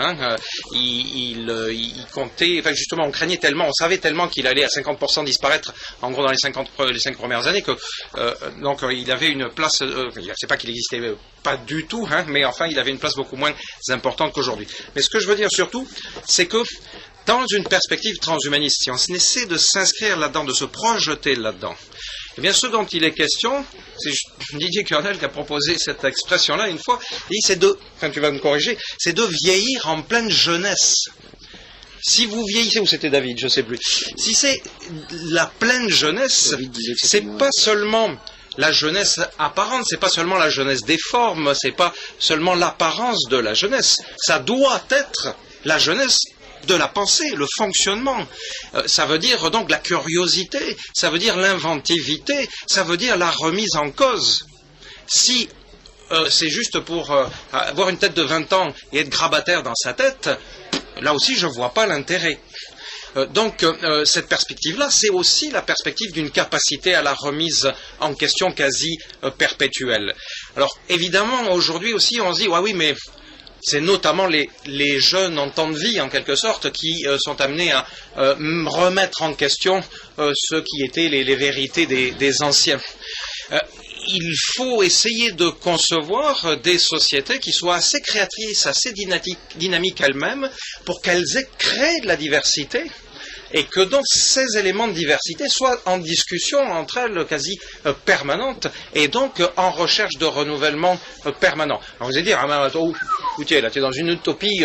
Il comptait, enfin, justement, on craignait tellement, on savait tellement qu'il allait à 50% disparaître, en gros, dans les 5 premières années, que donc il avait une place, c'est pas qu'il existait pas du tout, mais enfin il avait une place beaucoup moins importante qu'aujourd'hui. Mais ce que je veux dire surtout, c'est que dans une perspective transhumaniste, si on essaie de s'inscrire là-dedans, de se projeter là-dedans, eh bien ce dont il est question, c'est Didier Kernel qui a proposé cette expression-là une fois, il dit tu vas me corriger, c'est de vieillir en pleine jeunesse. Si vous vieillissez, ou c'était David, je ne sais plus, si c'est la pleine jeunesse, c'est pas seulement la jeunesse apparente, c'est pas seulement la jeunesse des formes, c'est pas seulement l'apparence de la jeunesse, ça doit être la jeunesse de la pensée, le fonctionnement. Ça veut dire donc la curiosité, ça veut dire l'inventivité, ça veut dire la remise en cause. Si c'est juste pour avoir une tête de 20 ans et être grabataire dans sa tête, là aussi je vois pas l'intérêt. Donc cette perspective-là, c'est aussi la perspective d'une capacité à la remise en question quasi perpétuelle. Alors évidemment, aujourd'hui aussi, on se dit, oui, mais c'est notamment les jeunes en temps de vie, en quelque sorte, qui sont amenés à remettre en question ce qui étaient les vérités des anciens. il faut essayer de concevoir des sociétés qui soient assez créatrices, assez dynamiques elles-mêmes, pour qu'elles créent de la diversité, et que donc ces éléments de diversité soient en discussion entre elles quasi permanente, et donc en recherche de renouvellement permanent. Alors vous allez dire, ah ben, écoutez, là tu es dans une utopie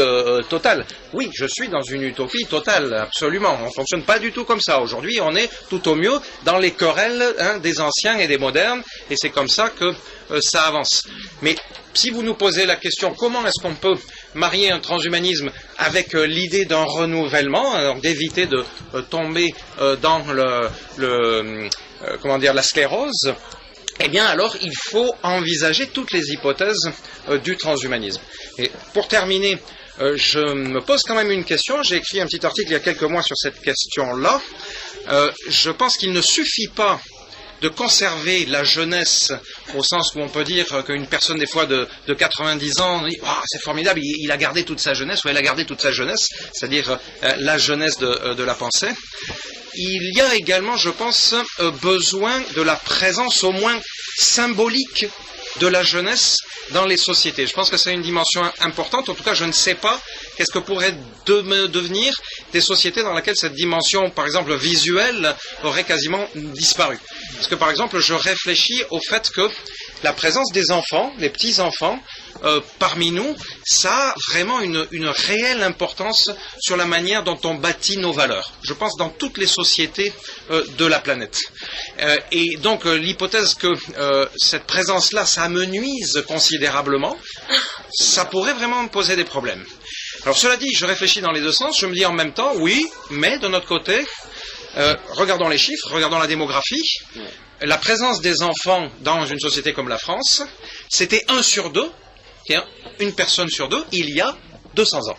totale. Oui, je suis dans une utopie totale, absolument. On ne fonctionne pas du tout comme ça. Aujourd'hui, on est tout au mieux dans les querelles des anciens et des modernes, et c'est comme ça que ça avance. Mais si vous nous posez la question, comment est-ce qu'on peut marier un transhumanisme avec l'idée d'un renouvellement, donc d'éviter de tomber dans la sclérose, eh bien alors il faut envisager toutes les hypothèses du transhumanisme. Et pour terminer, je me pose quand même une question. J'ai écrit un petit article il y a quelques mois sur cette question-là. Je pense qu'il ne suffit pas de conserver la jeunesse, au sens où on peut dire qu'une personne des fois de 90 ans dit oh, c'est formidable, il a gardé toute sa jeunesse, ou elle a gardé toute sa jeunesse, c'est-à-dire la jeunesse de la pensée. Il y a également, je pense, besoin de la présence au moins symbolique de la jeunesse dans les sociétés. Je pense que c'est une dimension importante. En tout cas, je ne sais pas qu'est-ce que pourrait devenir des sociétés dans lesquelles cette dimension, par exemple, visuelle, aurait quasiment disparu. Parce que, par exemple, je réfléchis au fait que la présence des enfants, des petits-enfants, parmi nous, ça a vraiment une réelle importance sur la manière dont on bâtit nos valeurs. Je pense dans toutes les sociétés de la planète. Et donc l'hypothèse que cette présence-là, ça amenuise considérablement, ça pourrait vraiment me poser des problèmes. Alors cela dit, je réfléchis dans les deux sens, je me dis en même temps, oui, mais de notre côté, regardons les chiffres, regardons la démographie. La présence des enfants dans une société comme la France, c'était 1 sur 2, une personne sur 2, il y a 200 ans.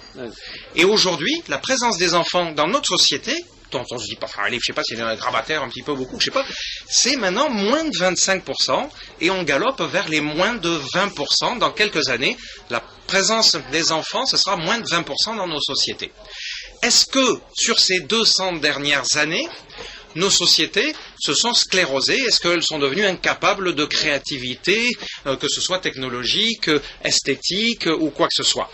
Et aujourd'hui, la présence des enfants dans notre société, dont on se dit pas, enfin, allez, je sais pas, c'est un grabataire un petit peu beaucoup, je sais pas, c'est maintenant moins de 25%, et on galope vers les moins de 20% dans quelques années. La présence des enfants, ce sera moins de 20% dans nos sociétés. Est-ce que, sur ces 200 dernières années, nos sociétés se sont sclérosées? Est-ce qu'elles sont devenues incapables de créativité, que ce soit technologique, esthétique ou quoi que ce soit?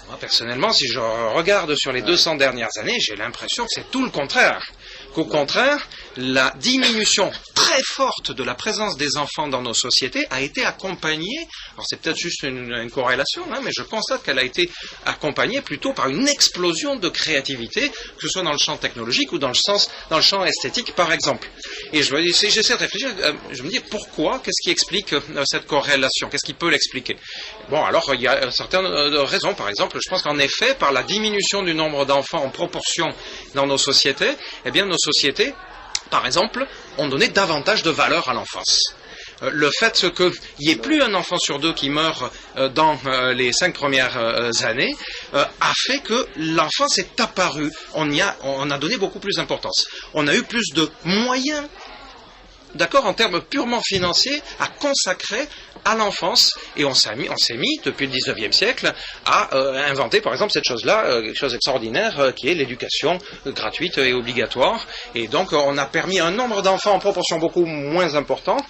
Moi, personnellement, si je regarde sur les 200 dernières années, j'ai l'impression que c'est tout le contraire. Qu'au contraire, la diminution très forte de la présence des enfants dans nos sociétés a été accompagnée, alors c'est peut-être juste une corrélation, hein, mais je constate qu'elle a été accompagnée plutôt par une explosion de créativité, que ce soit dans le champ technologique ou dans le champ esthétique, par exemple. Et j'essaie de réfléchir, je me dis pourquoi, qu'est-ce qui explique cette corrélation, qu'est-ce qui peut l'expliquer? Bon, alors il y a certaines raisons, par exemple, je pense qu'en effet, par la diminution du nombre d'enfants en proportion dans nos sociétés, eh bien nos sociétés, par exemple, ont donné davantage de valeur à l'enfance. Le fait qu'il n'y ait plus un enfant sur 2 qui meurt dans les 5 premières années a fait que l'enfance est apparue. On a donné beaucoup plus d'importance. On a eu plus de moyens, d'accord, en termes purement financiers, à consacrer à l'enfance, et on s'est mis, depuis le 19e siècle, à inventer, par exemple, cette chose-là, quelque chose d'extraordinaire, qui est l'éducation gratuite et obligatoire. Et donc, on a permis à un nombre d'enfants en proportion beaucoup moins importante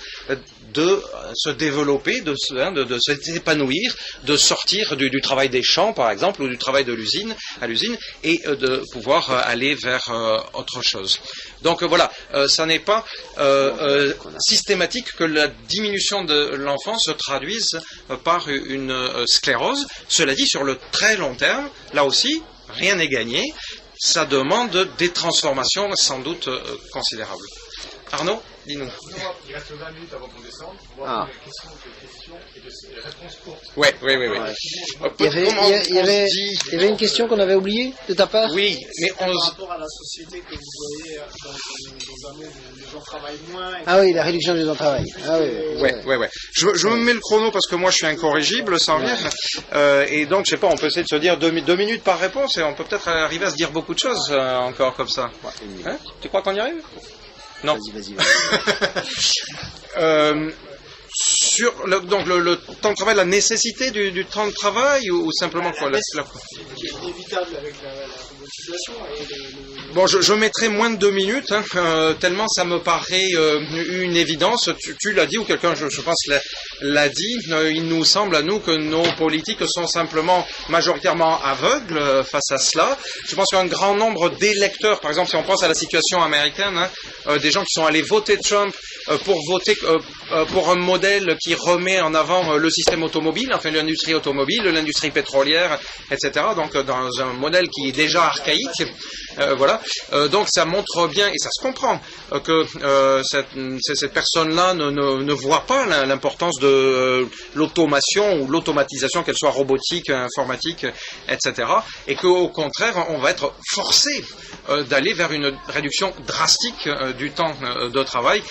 de se développer, de s'épanouir, de sortir du travail des champs, par exemple, ou du travail à l'usine, et de pouvoir aller vers autre chose. Donc voilà, ça n'est pas systématique que la diminution de l'enfant se traduise par une sclérose. Cela dit, sur le très long terme, là aussi, rien n'est gagné. Ça demande des transformations sans doute considérables. Arnaud, dis-nous.
Il reste 20 minutes avant qu'on descende. On va avoir des questions et des réponses courtes.
Oui.
Il y avait une question qu'on avait oubliée de ta part.
Oui, mais
par rapport à la société que vous voyez dans un monde où les gens travaillent moins.
Ah oui, la réduction du temps de travail. Ah oui.
Ouais. Je me mets le chrono parce que moi je suis incorrigible, sans rire. Et donc, je sais pas, on peut essayer de se dire 2 minutes par réponse et on peut peut-être arriver à se dire beaucoup de choses encore comme ça. Hein? Tu crois qu'on y arrive? Non.
Vas-y.
Sur le temps de travail, la nécessité du temps de travail ou simplement quoi?
C'est inévitable avec la
l'utilisation et
Bon, je mettrai moins de 2 minutes, tellement ça me paraît une évidence. Tu l'as dit ou quelqu'un, je pense, l'a dit. Il nous semble à nous que nos politiques sont simplement majoritairement aveugles face à cela. Je pense qu'un grand nombre d'électeurs, par exemple, si on pense à la situation américaine, des gens qui sont allés voter Trump pour voter pour un modèle qui remet en avant le système automobile, enfin l'industrie automobile, l'industrie pétrolière, etc. Donc dans un modèle qui est déjà archaïque. Voilà. Donc ça montre bien, et ça se comprend, que cette personne-là ne voit pas l'importance de l'automation ou l'automatisation, qu'elle soit robotique, informatique, etc. Et qu'au contraire, on va être forcé d'aller vers une réduction drastique du temps de travail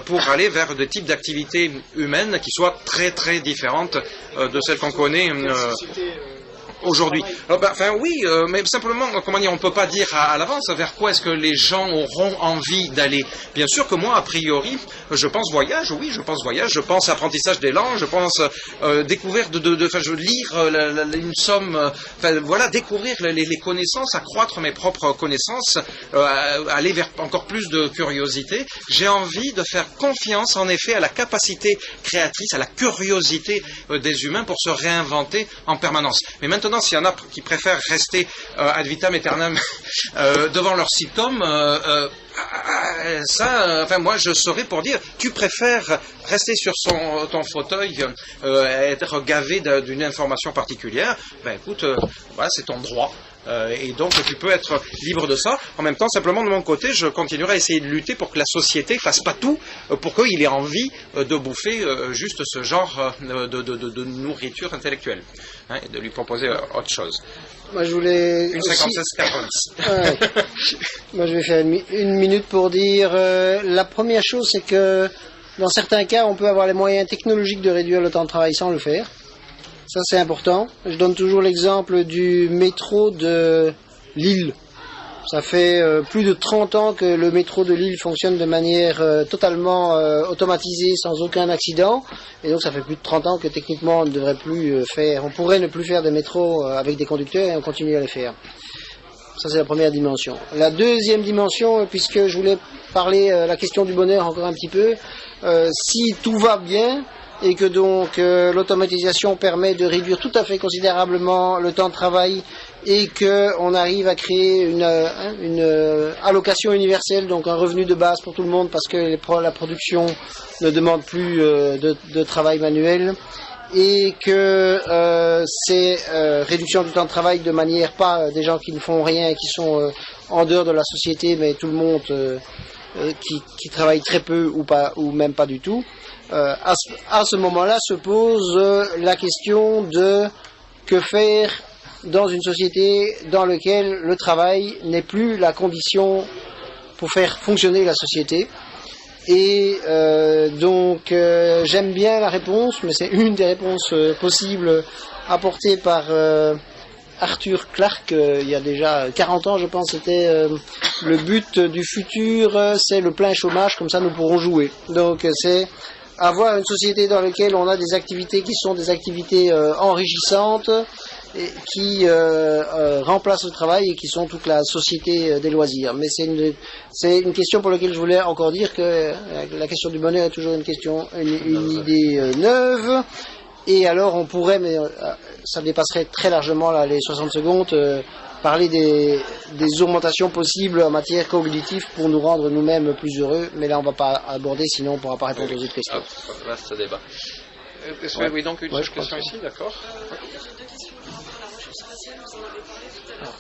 pour aller vers des types d'activités humaines qui soient très très différentes de celles qu'on connaît aujourd'hui. Oui, mais simplement, comment dire, on ne peut pas dire à l'avance vers quoi est-ce que les gens auront envie d'aller. Bien sûr que moi, a priori, je pense voyage, oui, je pense voyage, je pense apprentissage des langues, je pense découvrir je lire une somme, découvrir les connaissances, accroître mes propres connaissances, aller vers encore plus de curiosité. J'ai envie de faire confiance, en effet, à la capacité créatrice, à la curiosité des humains pour se réinventer en permanence. Mais maintenant, s'il y en a qui préfèrent rester ad vitam aeternam devant leur sitcom, moi je serais pour dire, tu préfères rester sur ton fauteuil, être gavé d'une information particulière, écoute, c'est ton droit. Et donc tu peux être libre de ça. En même temps, simplement de mon côté, je continuerai à essayer de lutter pour que la société fasse pas tout pour qu'il ait envie de bouffer juste ce genre de nourriture intellectuelle, et de lui proposer autre chose.
Moi, je voulais
une 56-90.
Ouais. Moi, je vais faire une minute pour dire la première chose, c'est que dans certains cas, on peut avoir les moyens technologiques de réduire le temps de travail sans le faire. Ça, c'est important. Je donne toujours l'exemple du métro de Lille. Ça fait plus de 30 ans que le métro de Lille fonctionne de manière totalement automatisée, sans aucun accident. Et donc, ça fait plus de 30 ans que techniquement, on ne devrait plus on pourrait ne plus faire de métro avec des conducteurs et on continue à les faire. Ça, c'est la première dimension. La deuxième dimension, puisque je voulais parler la question du bonheur encore un petit peu, si tout va bien, et que donc l'automatisation permet de réduire tout à fait considérablement le temps de travail et qu'on arrive à créer une allocation universelle, donc un revenu de base pour tout le monde parce que la production ne demande plus de travail manuel, et que ces réductions du temps de travail de manière pas des gens qui ne font rien et qui sont en dehors de la société, mais tout le monde qui travaille très peu ou pas, ou même pas du tout. À ce moment-là se pose la question de que faire dans une société dans laquelle le travail n'est plus la condition pour faire fonctionner la société. Et donc j'aime bien la réponse, mais c'est une des réponses possibles apportées par Arthur Clarke il y a déjà 40 ans, je pense. C'était le but du futur, c'est le plein chômage, comme ça nous pourrons jouer. Donc c'est avoir une société dans laquelle on a des activités qui sont des activités enrichissantes et qui remplacent le travail et qui sont toute la société des loisirs. Mais c'est une question pour laquelle je voulais encore dire que la question du bonheur est toujours une idée neuve. Et alors on pourrait, mais ça dépasserait très largement là, les 60 secondes, parler des augmentations possibles en matière cognitive pour nous rendre nous-mêmes plus heureux, mais là on ne va pas aborder, sinon on ne pourra pas répondre aux autres questions.
Vaste débat. Oui, donc une seule question ici, d'accord.
J'ai deux questions par rapport à la recherche spatiale, vous en avez parlé tout à l'heure.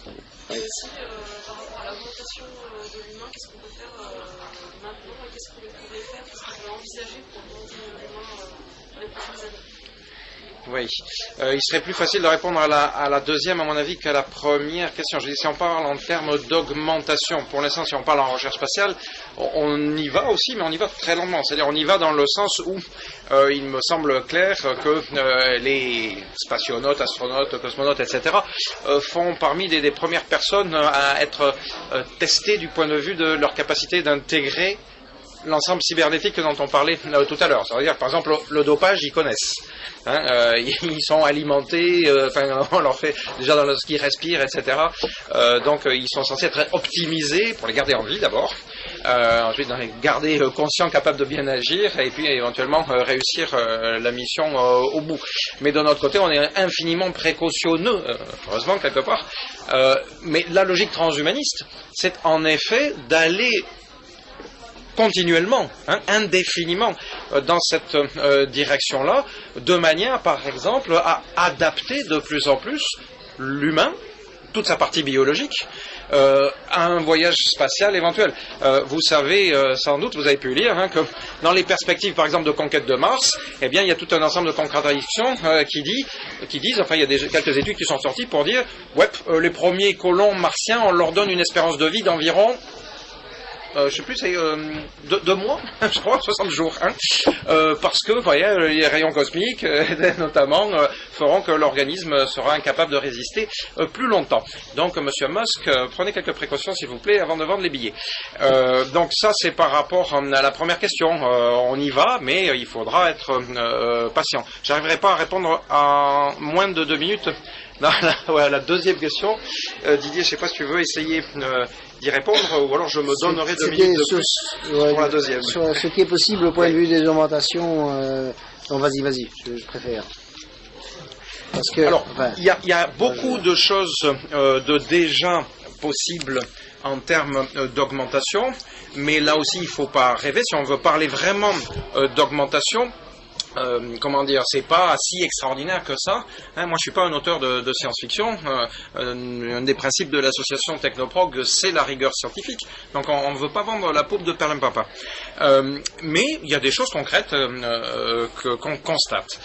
Et aussi par rapport à l'augmentation de l'humain, qu'est-ce qu'on peut faire maintenant et qu'est-ce qu'on pourrait faire, qu'est-ce qu'on pourrait envisager pour augmenter l'humain dans les prochaines années.
Oui, il serait plus facile de répondre à la deuxième, à mon avis, qu'à la première question. Je dis, si on parle en termes d'augmentation, pour l'instant, si on parle en recherche spatiale, on y va aussi, mais on y va très lentement. C'est-à-dire, on y va dans le sens où il me semble clair que les spationautes, astronautes, cosmonautes, etc., font parmi des premières personnes à être testées du point de vue de leur capacité d'intégrer l'ensemble cybernétique dont on parlait tout à l'heure. Ça veut dire, par exemple, le dopage, ils connaissent. Ils sont alimentés, on leur fait déjà dans ce qu'ils respirent, etc. Donc, ils sont censés être optimisés pour les garder en vie d'abord. Ensuite, les garder conscients, capables de bien agir, et puis éventuellement réussir la mission au bout. Mais de notre côté, on est infiniment précautionneux, heureusement quelque part. Mais la logique transhumaniste, c'est en effet d'aller continuellement, indéfiniment, dans cette direction-là, de manière, par exemple, à adapter de plus en plus l'humain, toute sa partie biologique, à un voyage spatial éventuel. Vous savez, sans doute, vous avez pu lire, que dans les perspectives, par exemple, de conquête de Mars, eh bien, il y a tout un ensemble de contradictions qui disent, enfin, il y a quelques études qui sont sorties pour dire, les premiers colons martiens, on leur donne une espérance de vie d'environ je sais plus, c'est 2 mois, je crois, 60 jours, parce que, vous voyez, les rayons cosmiques, notamment, feront que l'organisme sera incapable de résister plus longtemps. Donc, Monsieur Musk, prenez quelques précautions, s'il vous plaît, avant de vendre les billets. Donc, ça, c'est par rapport à la première question. On y va, mais il faudra être patient. J'arriverai pas à répondre en moins de 2 minutes. La deuxième question. Didier, je sais pas si tu veux essayer d'y répondre, ou alors je me donnerai 2 minutes de plus pour la deuxième.
Sur ce qui est possible au point de vue des augmentations, non, vas-y, je préfère. Parce que,
alors, il y a beaucoup de choses de déjà possibles en termes d'augmentation, mais là aussi il ne faut pas rêver. Si on veut parler vraiment d'augmentation, c'est pas si extraordinaire que ça. Moi, je suis pas un auteur de science-fiction. Un des principes de l'association Technoprog, c'est la rigueur scientifique. Donc, on ne veut pas vendre la paume de perlimpinpin. Mais il y a des choses concrètes qu'on constate.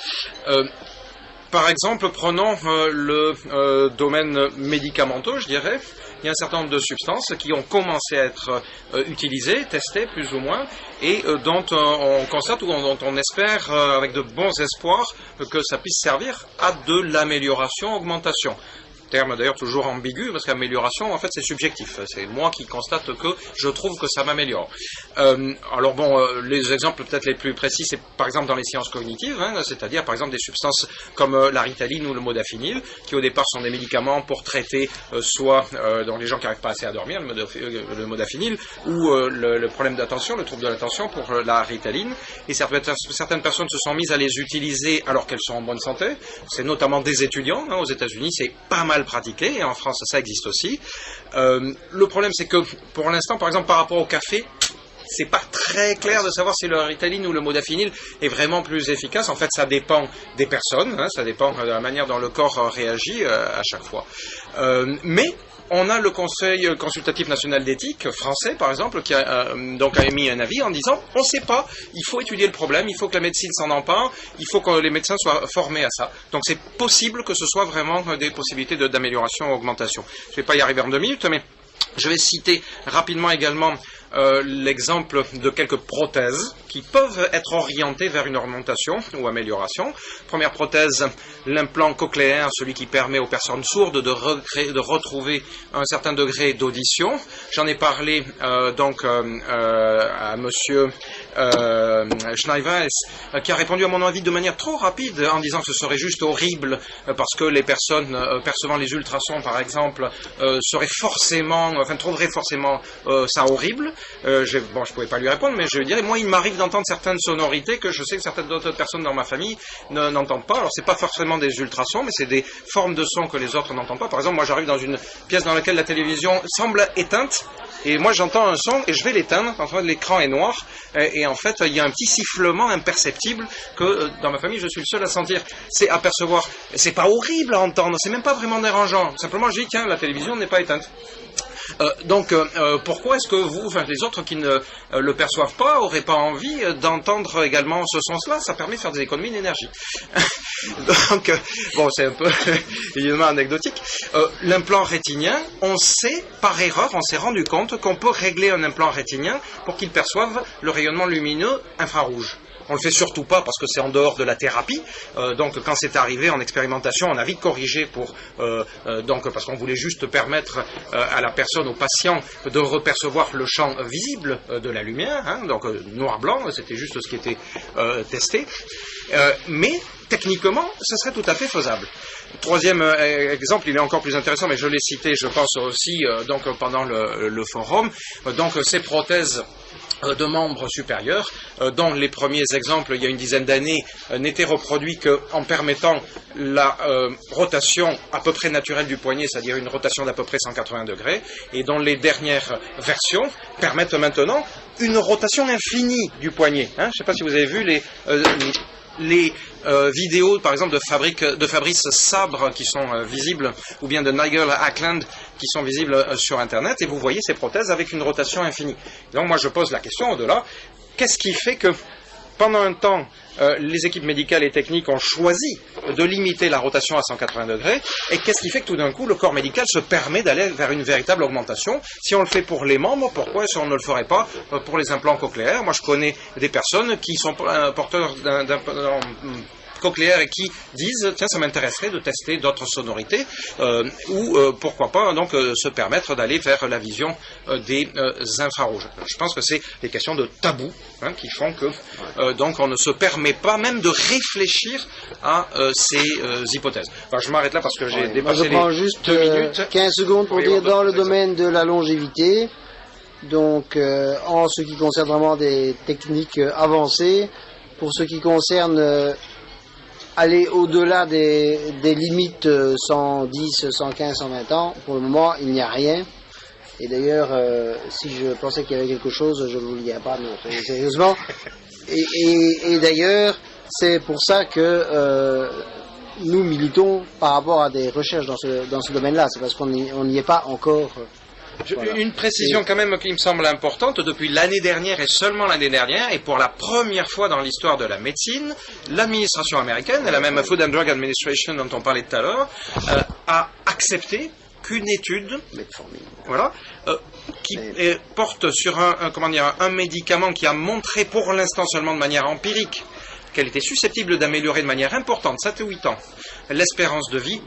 Par exemple, prenons le domaine médicamenteux, je dirais. Il y a un certain nombre de substances qui ont commencé à être utilisées, testées plus ou moins, et dont on constate ou dont on espère, avec de bons espoirs, que ça puisse servir à de l'amélioration, augmentation. Terme d'ailleurs toujours ambigu, parce qu'amélioration, en fait, c'est subjectif. C'est moi qui constate que je trouve que ça m'améliore. Alors bon, les exemples peut-être les plus précis, c'est par exemple dans les sciences cognitives, c'est-à-dire par exemple des substances comme la Ritaline ou le modafinil, qui au départ sont des médicaments pour traiter soit dans les gens qui n'arrivent pas assez à dormir, le modafinil, ou le problème d'attention, le trouble de l'attention pour la Ritaline. Et certaines personnes se sont mises à les utiliser alors qu'elles sont en bonne santé. C'est notamment des étudiants. Aux États-Unis, c'est pas mal pratiqué, et en France ça existe aussi. Le problème, c'est que pour l'instant, par exemple par rapport au café, c'est pas très clair de savoir si le Ritaline ou le modafinil est vraiment plus efficace. En fait, ça dépend des personnes, ça dépend de la manière dont le corps réagit à chaque fois. Mais on a le Conseil consultatif national d'éthique français, par exemple, qui a émis un avis en disant on ne sait pas, il faut étudier le problème, il faut que la médecine s'en empare, il faut que les médecins soient formés à ça. Donc c'est possible que ce soit vraiment des possibilités d'amélioration, augmentation. Je ne vais pas y arriver en 2 minutes, mais je vais citer rapidement également l'exemple de quelques prothèses qui peuvent être orientées vers une augmentation ou amélioration. Première prothèse, l'implant cochléaire, celui qui permet aux personnes sourdes de retrouver un certain degré d'audition. J'en ai parlé à monsieur Schneeweiss, qui a répondu à mon avis de manière trop rapide en disant que ce serait juste horrible parce que les personnes percevant les ultrasons, par exemple, trouveraient forcément ça horrible. Je pouvais pas lui répondre, mais je lui dirais, moi, il m'arrive d'entendre certaines sonorités que je sais que certaines autres personnes dans ma famille n'entendent pas. Alors, c'est pas forcément des ultrasons, mais c'est des formes de son que les autres n'entendent pas. Par exemple, moi, j'arrive dans une pièce dans laquelle la télévision semble éteinte, et moi, j'entends un son, et je vais l'éteindre. En fait, l'écran est noir, et en fait, il y a un petit sifflement imperceptible que, dans ma famille, je suis le seul à sentir. C'est à percevoir. C'est pas horrible à entendre, c'est même pas vraiment dérangeant. Simplement, je dis, tiens, la télévision n'est pas éteinte. Pourquoi est-ce que les autres qui ne le perçoivent pas, auraient pas envie d'entendre également ce sens-là? Ça permet de faire des économies d'énergie. Donc, bon, c'est un peu évidemment anecdotique. L'implant rétinien, on sait, par erreur, on s'est rendu compte qu'on peut régler un implant rétinien pour qu'il perçoive le rayonnement lumineux infrarouge. On le fait surtout pas parce que c'est en dehors de la thérapie. Donc quand c'est arrivé en expérimentation, on a vite corrigé parce qu'on voulait juste permettre à la personne, au patient, de repercevoir le champ visible de la lumière. Hein, donc noir-blanc, c'était juste ce qui était testé. Mais techniquement, ce serait tout à fait faisable. Troisième exemple, il est encore plus intéressant, mais je l'ai cité, je pense aussi, pendant le forum. Donc ces prothèses de membres supérieurs, dont les premiers exemples, il y a une dizaine d'années, n'étaient reproduits qu'en permettant la rotation à peu près naturelle du poignet, c'est-à-dire une rotation d'à peu près 180 degrés, et dont les dernières versions permettent maintenant une rotation infinie du poignet. Hein, je ne sais pas si vous avez vu les vidéos, par exemple, de Fabrice Sabre qui sont visibles, ou bien de Nigel Ackland qui sont visibles sur Internet, et vous voyez ces prothèses avec une rotation infinie. Donc moi je pose la question au-delà, qu'est-ce qui fait que pendant un temps, les équipes médicales et techniques ont choisi de limiter la rotation à 180 degrés, et qu'est-ce qui fait que tout d'un coup le corps médical se permet d'aller vers une véritable augmentation? Si on le fait pour les membres, pourquoi est-ce qu'on ne le ferait pas pour les implants cochléaires? Moi je connais des personnes qui sont porteurs d'un cochléaire et qui disent tiens, ça m'intéresserait de tester d'autres sonorités ou pourquoi pas donc se permettre d'aller vers la vision des infrarouges. Je pense que c'est des questions de tabou qui font que donc on ne se permet pas même de réfléchir à ces hypothèses. Enfin, je m'arrête là parce que j'ai dépassé
je prends juste
2 minutes.
15 secondes pour dire dans le domaine de la longévité, donc en ce qui concerne vraiment des techniques avancées, pour ce qui concerne aller au-delà des limites 110, 115, 120 ans, pour le moment, il n'y a rien. Et d'ailleurs, si je pensais qu'il y avait quelque chose, je ne vous le dirais pas, non, sérieusement. Et d'ailleurs, c'est pour ça que nous militons par rapport à des recherches dans ce domaine-là. C'est parce qu'on n'y est pas encore. Voilà.
Une précision quand même qui me semble importante, depuis l'année dernière et seulement l'année dernière, et pour la première fois dans l'histoire de la médecine, l'administration américaine, et la même Food and Drug Administration dont on parlait tout à l'heure, a accepté qu'une étude qui porte sur un médicament qui a montré pour l'instant seulement de manière empirique qu'elle était susceptible d'améliorer de manière importante, 7 ou 8 ans, l'espérance de vie,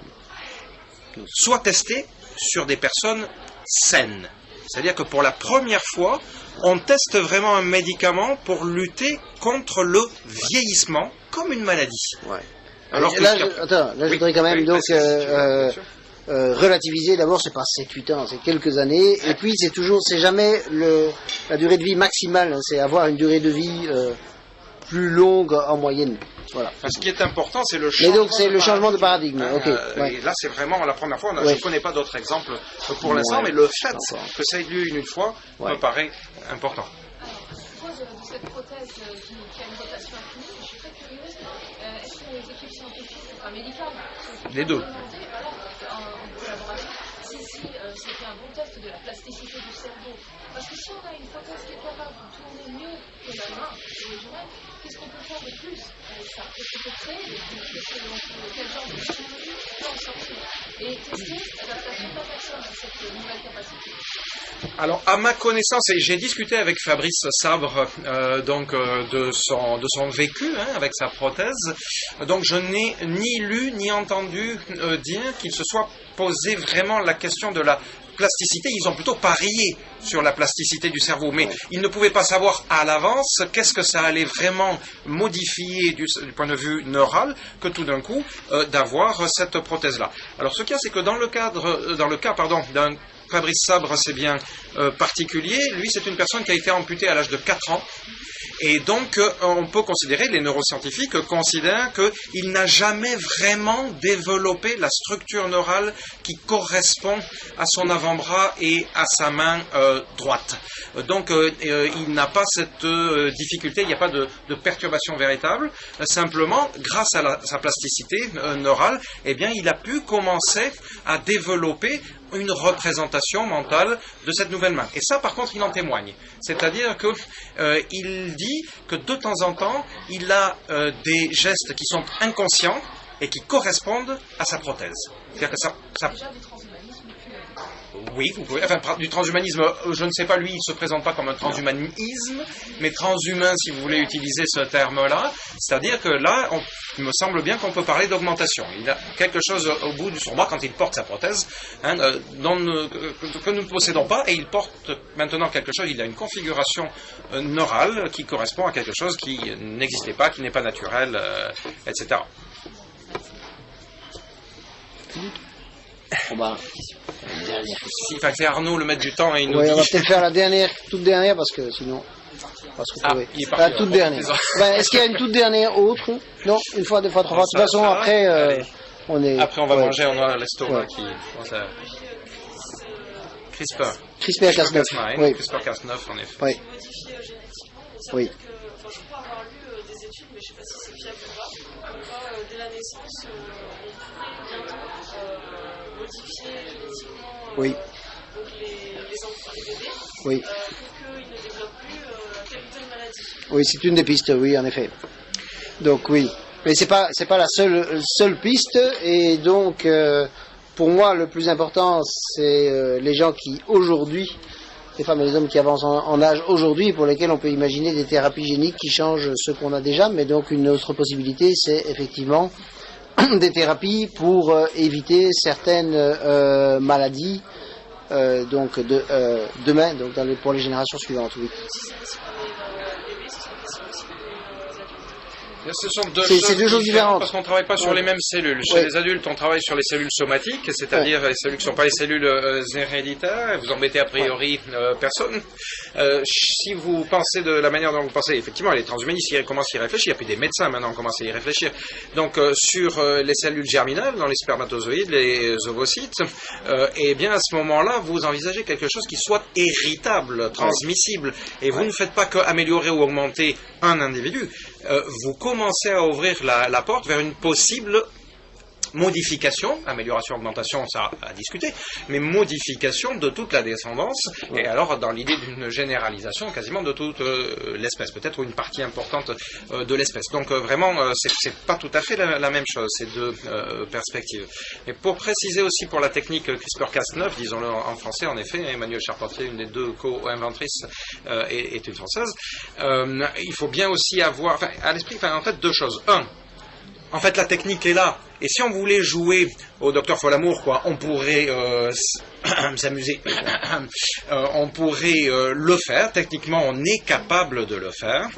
soit testée sur des personnes saines. C'est-à-dire que pour la première fois, on teste vraiment un médicament pour lutter contre le vieillissement comme une maladie.
Ouais.
Alors
là, je voudrais quand même relativiser. D'abord, c'est pas 7-8 ans, c'est quelques années. Et puis, c'est jamais la durée de vie maximale. Hein, c'est avoir une durée de vie plus longue en moyenne. Voilà.
Enfin, ce qui est important, c'est le changement.
Mais donc, c'est le changement de paradigme. Okay.
Et là, c'est vraiment la première fois. Je ne connais pas d'autres exemples pour l'instant, mais le fait que ça ait lieu une fois me paraît important.
Moi, de cette prothèse qui a une rotation infinie, je suis très curieuse. Est-ce que les équipes scientifiques, médicales,
les deux.
En collaboration, si c'était un bon test de la plasticité du cerveau? Parce que si on a une prothèse qui est capable de tourner mieux que la main originelle, qu'est-ce qu'on peut faire de plus avec ça? Qu'est-ce qu'on peut créer? Quel genre de technologie peut en sortir? Et tester l'adaptation de la personne à cette nouvelle capacité.
Alors, à ma connaissance, et j'ai discuté avec Fabrice Sabre de son vécu avec sa prothèse, donc je n'ai ni lu ni entendu dire qu'il se soit posé vraiment la question de la plasticité. Ils ont plutôt parié sur la plasticité du cerveau, mais ils ne pouvaient pas savoir à l'avance qu'est-ce que ça allait vraiment modifier du point de vue neural que tout d'un coup d'avoir cette prothèse-là. Alors ce qu'il y a, c'est que dans le cas d'un Fabrice Sabre, c'est bien particulier. Lui, c'est une personne qui a été amputée à l'âge de 4 ans. Et donc, on peut considérer, les neuroscientifiques considèrent qu'il n'a jamais vraiment développé la structure neurale qui correspond à son avant-bras et à sa main droite. Donc, il n'a pas cette difficulté, il n'y a pas de perturbation véritable. Simplement, grâce à sa plasticité neurale, eh bien, il a pu commencer à développer une représentation mentale de cette nouvelle main. Et ça, par contre, il en témoigne. C'est-à-dire qu'il dit que de temps en temps, il a des gestes qui sont inconscients, et qui correspondent à sa prothèse. C'est-à-dire que ça
Déjà du transhumanisme, tu l'as dit.
oui, vous pouvez. Enfin, du transhumanisme, je ne sais pas, lui, il ne se présente pas comme un transhumanisme, mais transhumain, si vous voulez utiliser ce terme-là. C'est-à-dire que là, il me semble bien qu'on peut parler d'augmentation. Il a quelque chose au bout de son bras quand il porte sa prothèse, que nous ne possédons pas, et il porte maintenant quelque chose. Il a une configuration neurale qui correspond à quelque chose qui n'existait pas, qui n'est pas naturel, etc.
Bon bah, une dernière question.
Enfin, c'est Arnaud, le maître du temps, et il nous
Oui,
dit...
on va peut-être faire la dernière, toute dernière, parce que sinon, on va se retrouver.
il est parti,
La toute dernière. Ben, est-ce qu'il y a une toute dernière autre? Non, une fois, deux fois, trois fois. De toute façon, après, on est...
Après, on va
ouais.
manger, on a l'estomac qui... CRISPR.
CRISPR-Cas9. Oui.
CRISPR-Cas9, en effet.
Oui.
Modifié génétiquement.
Oui.
Je crois avoir lu des études, mais je ne sais pas si c'est fiable ou pas, comme quoi dès la naissance, on pourrait bientôt modifier génétiquement
Oui.
donc les enfants, les bébés,
Oui.
pour qu'ils ne développent plus telle ou telle maladie.
Oui, c'est une des pistes, oui, en effet. Donc, oui. Mais c'est pas la seule piste, et donc, pour moi, le plus important, c'est les gens qui, aujourd'hui, les femmes et les hommes qui avancent en âge aujourd'hui, pour lesquels on peut imaginer des thérapies géniques qui changent ce qu'on a déjà, mais donc une autre possibilité, c'est effectivement des thérapies pour éviter certaines maladies, donc demain, donc pour les générations suivantes, oui.
Ce sont deux
C'est deux choses différentes.
Parce qu'on ne travaille pas sur les mêmes cellules. Chez les adultes, on travaille sur les cellules somatiques, c'est-à-dire les cellules qui ne sont pas les cellules héréditaires. Vous embêtez a priori personne. Si vous pensez de la manière dont vous pensez, effectivement, les transhumanistes ils commencent à y réfléchir, puis des médecins maintenant commencent à y réfléchir. Donc sur les cellules germinales, dans les spermatozoïdes, les ovocytes, et bien à ce moment-là, vous envisagez quelque chose qui soit héritable, transmissible, et vous ne faites pas qu'améliorer ou augmenter un individu. Vous commencez à ouvrir la porte vers une possible modification, amélioration, augmentation, ça à discuter, mais modification de toute la descendance, et alors dans l'idée d'une généralisation quasiment de toute l'espèce, peut-être une partie importante de l'espèce. Donc vraiment, c'est pas tout à fait la même chose, ces deux perspectives. Mais pour préciser aussi pour la technique CRISPR-Cas9, disons-le en français, en effet, Emmanuelle Charpentier, une des deux co-inventrices, est une Française, il faut bien aussi avoir à l'esprit, en fait, deux choses. Un, en fait, la technique est là. Et si on voulait jouer au Dr Folamour, on pourrait s'amuser. On pourrait le faire. Techniquement, on est capable de le faire.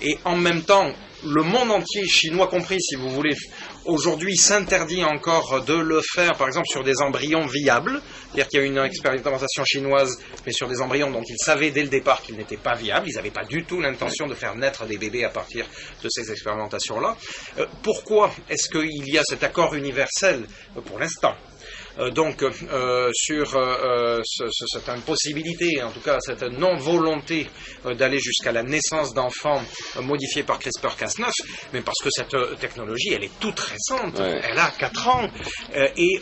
Et en même temps, le monde entier, chinois compris, si vous voulez, aujourd'hui s'interdit encore de le faire, par exemple, sur des embryons viables. C'est-à-dire qu'il y a une expérimentation chinoise, mais sur des embryons dont ils savaient dès le départ qu'ils n'étaient pas viables. Ils n'avaient pas du tout l'intention de faire naître des bébés à partir de ces expérimentations-là. Pourquoi est-ce qu'il y a cet accord universel pour l'instant? Donc, sur cette possibilité, en tout cas cette non-volonté d'aller jusqu'à la naissance d'enfants modifiés par CRISPR-Cas9, mais parce que cette technologie, elle est toute récente, elle a 4 ans, et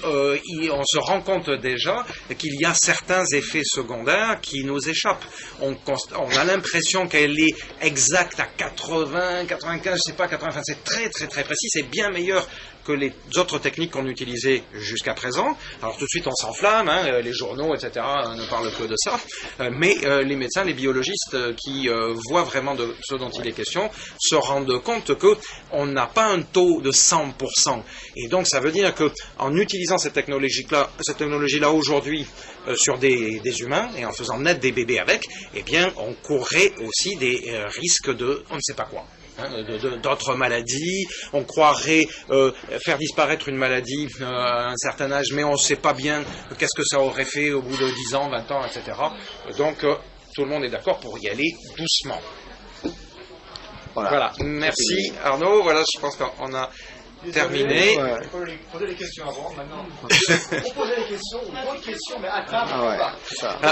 on se rend compte déjà qu'il y a certains effets secondaires qui nous échappent. On a l'impression qu'elle est exacte à 80, 95, je sais pas, 80, enfin c'est très très très précis, c'est bien meilleur que les autres techniques qu'on utilisait jusqu'à présent. Alors tout de suite on s'enflamme, les journaux, etc. ne parlent que de ça, mais les médecins, les biologistes qui voient vraiment de ce dont il est question, se rendent compte qu'on n'a pas un taux de 100%. Et donc ça veut dire qu'en utilisant cette technologie-là aujourd'hui sur des humains, et en faisant naître des bébés avec, eh bien on courrait aussi des risques de on ne sait pas quoi. D'autres maladies, on croirait faire disparaître une maladie à un certain âge, mais on ne sait pas bien qu'est-ce que ça aurait fait au bout de 10 ans, 20 ans, etc. Donc tout le monde est d'accord pour y aller doucement. Voilà. Merci Arnaud, voilà, je pense qu'on a terminé.
Posez les questions avant, maintenant. On posait les questions, bonnes questions, mais à table.